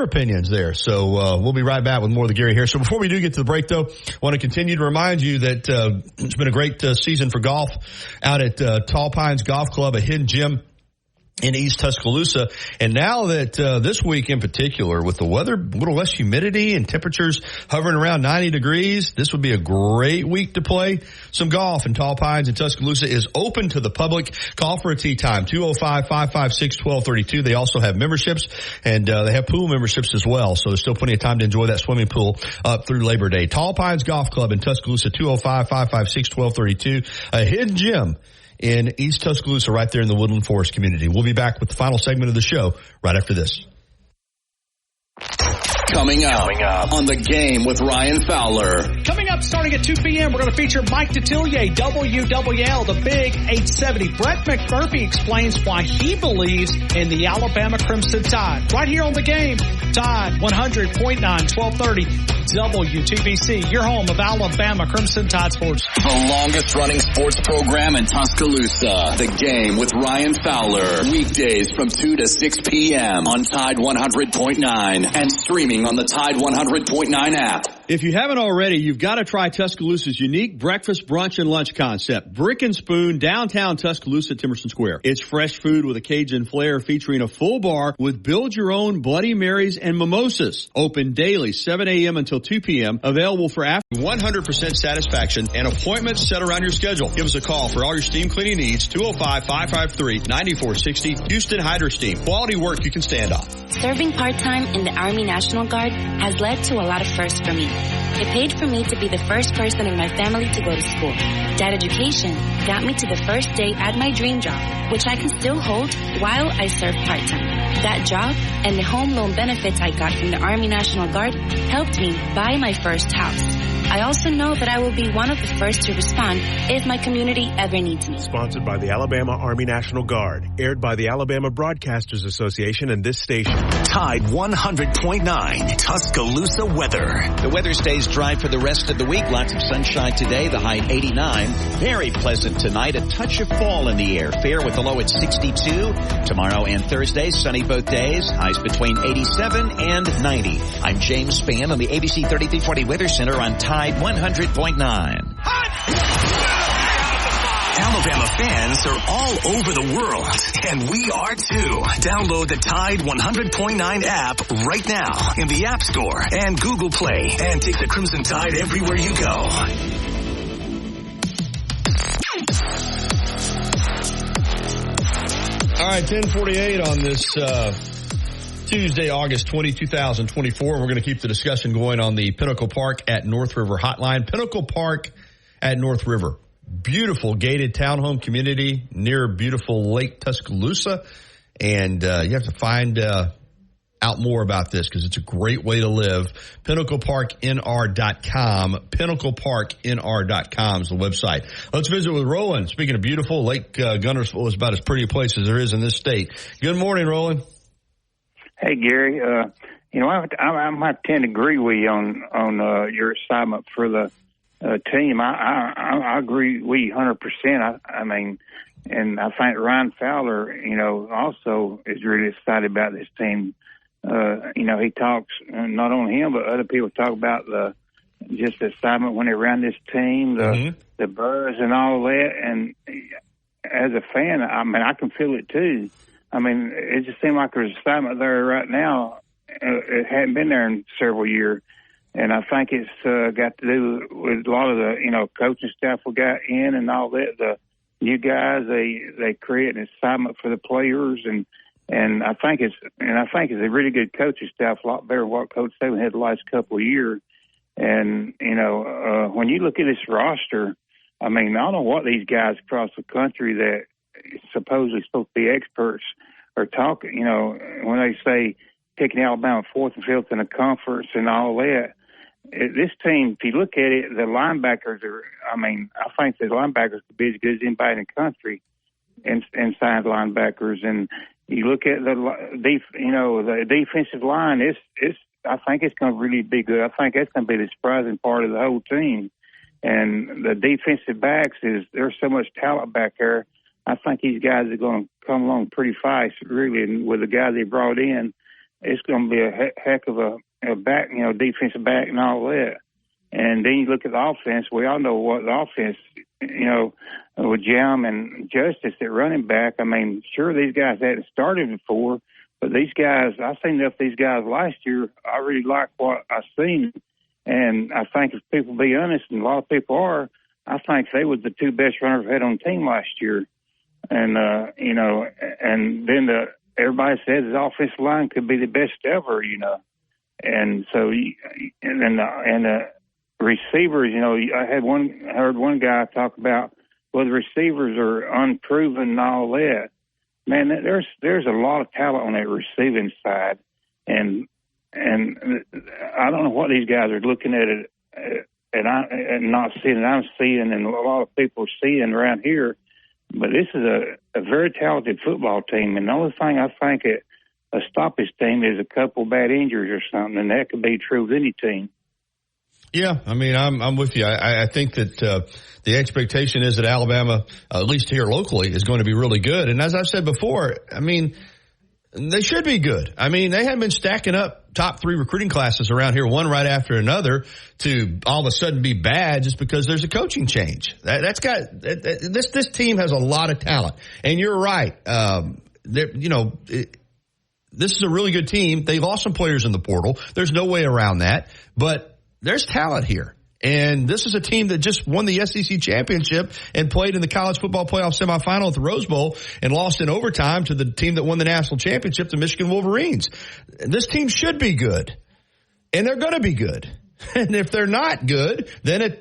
[SPEAKER 3] opinions there. So we'll be right back with more of the Gary Harris Show. Before we do get to the break, though, I want to continue to remind you that it's been a great season for golf out at Tall Pines Golf Club, a hidden gem in East Tuscaloosa. And now that this week in particular, with the weather, a little less humidity and temperatures hovering around 90 degrees, this would be a great week to play some golf. And Tall Pines in Tuscaloosa is open to the public. Call for a tee time, 205-556-1232. They also have memberships, and they have pool memberships as well. So there's still plenty of time to enjoy that swimming pool up through Labor Day. Tall Pines Golf Club in Tuscaloosa, 205-556-1232. A hidden gem in East Tuscaloosa, right there in the Woodland Forest community. We'll be back with the final segment of the show right after this.
[SPEAKER 12] Coming up on The Game with Ryan Fowler.
[SPEAKER 20] Coming up starting at 2 p.m., we're going to feature Mike Detillier, WWL, the Big 870. Brett McMurphy explains why he believes in the Alabama Crimson Tide. Right here on The Game, Tide 100.9, 1230 WTBC, your home of Alabama Crimson Tide Sports.
[SPEAKER 12] The longest running sports program in Tuscaloosa. The Game with Ryan Fowler. Weekdays from 2 to 6 p.m. on Tide 100.9 and streaming on the Tide 100.9 app.
[SPEAKER 6] If you haven't already, you've got to try Tuscaloosa's unique breakfast, brunch, and lunch concept. Brick and Spoon, downtown Tuscaloosa, Timerson Square. It's fresh food with a Cajun flair featuring a full bar with build-your-own Bloody Marys and mimosas. Open daily, 7 a.m. until 2 p.m. Available for 100% satisfaction and appointments set around your schedule. Give us a call for all your steam cleaning needs, 205-553-9460. Houston Hydro Steam. Quality work you can stand on.
[SPEAKER 14] Serving part-time in the Army National Guard has led to a lot of firsts for me. It paid for me to be the first person in my family to go to school. That education got me to the first day at my dream job, which I can still hold while I serve part-time. That job and the home loan benefits I got from the Army National Guard helped me buy my first house. I also know that I will be one of the first to respond if my community ever needs me.
[SPEAKER 15] Sponsored by the Alabama Army National Guard. Aired by the Alabama Broadcasters Association and this station.
[SPEAKER 1] Tide 100.9 Tuscaloosa weather.
[SPEAKER 13] The weather stays dry for the rest of the week. Lots of sunshine today. The high 89. Very pleasant tonight. A touch of fall in the air. Fair with the low at 62. Tomorrow and Thursday, sunny both days. Highs between 87 and 90. I'm James Spann on the ABC 3340 Weather Center on Tide 100.9.
[SPEAKER 1] Alabama fans are all over the world, and we are too. Download the Tide 100.9 app right now in the App Store and Google Play, and take the Crimson Tide everywhere you go.
[SPEAKER 3] All right, 10:48 on this Tuesday, August 20, 2024. We're going to keep the discussion going on the Pinnacle Park at North River hotline. Pinnacle Park at North River. Beautiful gated townhome community near beautiful Lake Tuscaloosa. And you have to find out more about this because it's a great way to live. PinnacleParkNR.com. PinnacleParkNR.com is the website. Let's visit with Roland. Speaking of beautiful, Lake Guntersville is about as pretty a place as there is in this state. Good morning, Roland.
[SPEAKER 16] Hey, Gary. I might tend to agree with you on your assignment for the team. I agree with you 100%. I mean, and I think Ryan Fowler, also is really excited about this team. He talks, not only him, but other people talk about the excitement when they ran this team, the buzz and all that. And as a fan, I mean, I can feel it too. I mean, it just seemed like there's excitement there right now. It hadn't been there in several years. And I think it's got to do with a lot of the, coaching staff we got in and all that. The new guys, they create an excitement for the players. And I think it's a really good coaching staff, a lot better than what Coach Saban had the last couple of years. And, when you look at this roster, I mean, I don't know what these guys across the country that supposedly supposed to be experts are talking, when they say picking Alabama fourth and fifth in the conference and all that. This team, if you look at it, the linebackers are, I think the linebackers could be as good as anybody in the country, inside linebackers. And you look at the defensive line, I think it's going to really be good. I think that's going to be the surprising part of the whole team. And the defensive backs there's so much talent back there. I think these guys are going to come along pretty fast, really. And with the guys they brought in, it's going to be a heck of a back, defensive back and all that. And then you look at the offense. We all know what the offense, with Jam and Justice at running back. I mean, sure, these guys hadn't started before, but these guys, I've seen enough of these guys last year. I really like what I've seen. And I think if people be honest, and a lot of people are, I think they were the two best runners we had on the team last year. And, and then everybody says his offensive line could be the best ever, And so, and the receivers, I heard one guy talk about, well, the receivers are unproven and all that. Man, there's a lot of talent on that receiving side. And I don't know what these guys are looking at it and not seeing it. I'm seeing, and a lot of people are seeing around here. But this is a very talented football team. And the only thing I think a stop this team is a couple bad injuries or something, and that could be true of any team.
[SPEAKER 3] Yeah, I mean, I'm with you. I think that the expectation is that Alabama, at least here locally, is going to be really good. And as I've said before, I mean, they should be good. I mean, they haven't been stacking up top 3 recruiting classes around here, one right after another, to all of a sudden be bad just because there's a coaching change. This team has a lot of talent, and you're right. This is a really good team. They lost some players in the portal. There's no way around that, but there's talent here. And this is a team that just won the SEC championship and played in the college football playoff semifinal at the Rose Bowl and lost in overtime to the team that won the national championship, the Michigan Wolverines. This team should be good, and they're going to be good. And if they're not good, then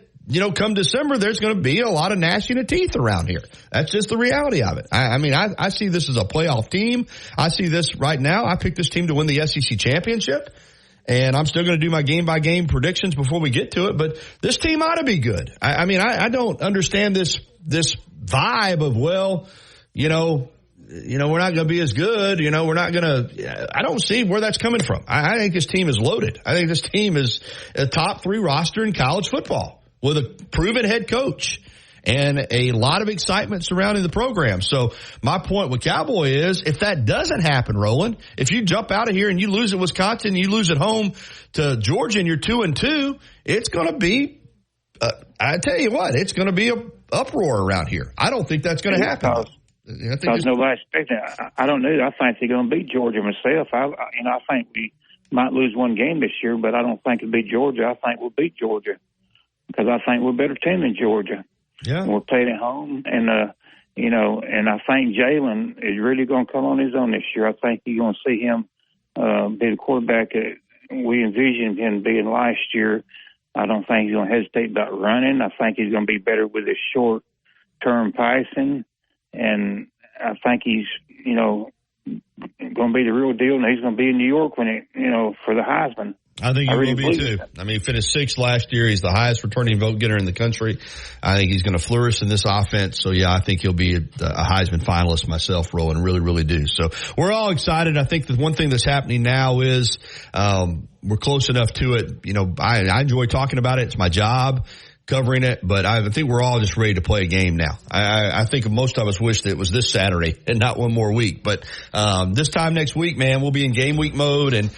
[SPEAKER 3] come December, there's going to be a lot of gnashing of teeth around here. That's just the reality of it. I see this as a playoff team. I see this right now. I picked this team to win the SEC championship. And I'm still going to do my game-by-game predictions before we get to it. But this team ought to be good. I don't understand this vibe of, we're not going to be as good. We're not going to – I don't see where that's coming from. I think this team is loaded. I think this team is a top 3 roster in college football with a proven head coach and a lot of excitement surrounding the program. So my point with Cowboy is, if that doesn't happen, Roland, if you jump out of here and you lose at Wisconsin, you lose at home to Georgia and you're 2-2, it's going to be, I tell you what, it's going to be an uproar around here. I don't think that's going to happen.
[SPEAKER 16] Because nobody expecting it. I don't know. I think they're going to beat Georgia myself. I think we might lose one game this year, but I don't think it'll beat Georgia. I think we'll beat Georgia because I think we're a better team than Georgia.
[SPEAKER 3] Yeah,
[SPEAKER 16] we're playing at home, and and I think Jalen is really going to come on his own this year. I think you're going to see him be the quarterback that we envisioned him being last year. I don't think he's going to hesitate about running. I think he's going to be better with his short-term passing, and I think he's going to be the real deal, and he's going to be in New York for the Heisman.
[SPEAKER 3] I think he will be too. He finished 6th last year. He's the highest returning vote getter in the country. I think he's going to flourish in this offense. So yeah, I think he'll be a Heisman finalist myself, Roland. Really, really do. So we're all excited. I think the one thing that's happening now is, we're close enough to it. I enjoy talking about it. It's my job covering it, but I think we're all just ready to play a game now. I think most of us wish that it was this Saturday and not one more week. But this time next week, man, we'll be in game week mode. And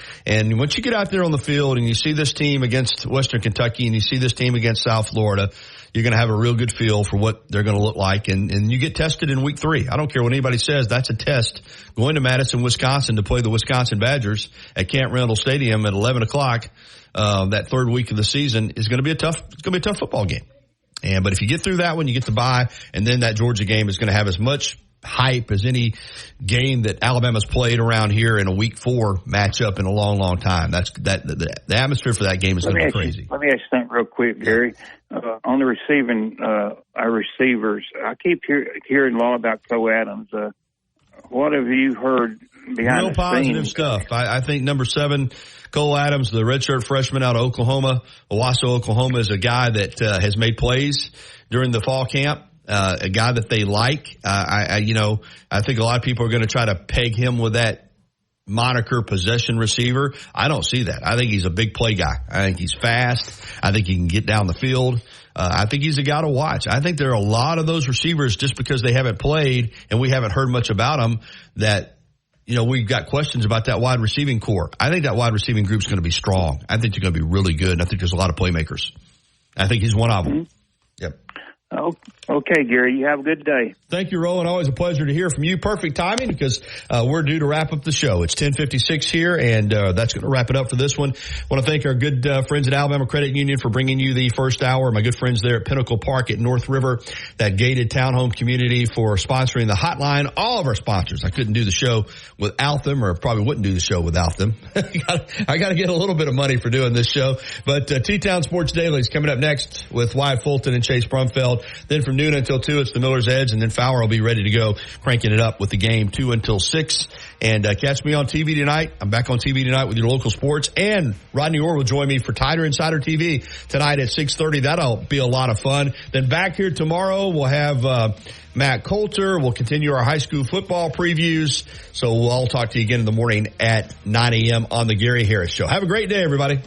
[SPEAKER 3] once you get out there on the field and you see this team against Western Kentucky and you see this team against South Florida, you're going to have a real good feel for what they're going to look like. And you get tested in week 3. I don't care what anybody says. That's a test. Going to Madison, Wisconsin to play the Wisconsin Badgers at Camp Randall Stadium at 11 o'clock. That 3rd week of the season is going to be a tough football game. But if you get through that one, you get to bye, and then that Georgia game is going to have as much hype as any game that Alabama's played around here in a week 4 matchup in a long, long time. The atmosphere for that game is going to be crazy.
[SPEAKER 16] Let me ask you something real quick, Gary. On the receiving, our receivers, I keep hearing a lot about Co Adams. What have you heard behind
[SPEAKER 3] Real positive stuff. I think number 7, Cole Adams, the redshirt freshman out of Oklahoma, Owasso, Oklahoma, is a guy that has made plays during the fall camp. A guy that they like. I think a lot of people are going to try to peg him with that moniker possession receiver. I don't see that. I think he's a big play guy. I think he's fast. I think he can get down the field. I think he's a guy to watch. I think there are a lot of those receivers, just because they haven't played and we haven't heard much about them, that we've got questions about that wide receiving core. I think that wide receiving group's going to be strong. I think they're going to be really good, and I think there's a lot of playmakers. I think he's one of them. Yep.
[SPEAKER 16] Oh, okay, Gary. You have a good day.
[SPEAKER 3] Thank you, Roland. Always a pleasure to hear from you. Perfect timing, because we're due to wrap up the show. It's 10:56 here, and that's going to wrap it up for this one. I want to thank our good friends at Alabama Credit Union for bringing you the first hour. My good friends there at Pinnacle Park at North River, that gated townhome community, for sponsoring the hotline. All of our sponsors. I couldn't do the show without them, or probably wouldn't do the show without them. I got to get a little bit of money for doing this show. But T-Town Sports Daily is coming up next with Wyatt Fulton and Chase Brumfeld. Then from noon until 2, it's the Miller's Edge, and then Fowler will be ready to go, cranking it up with the game 2 until 6. And catch me on TV tonight. I'm back on TV tonight with your local sports, and Rodney Orr will join me for Tider Insider TV tonight at 6:30. That'll be a lot of fun. Then back here tomorrow, we'll have Matt Coulter. We'll continue our high school football previews. So we'll all talk to you again in the morning at 9 a.m. on the Gary Harris Show. Have a great day, everybody.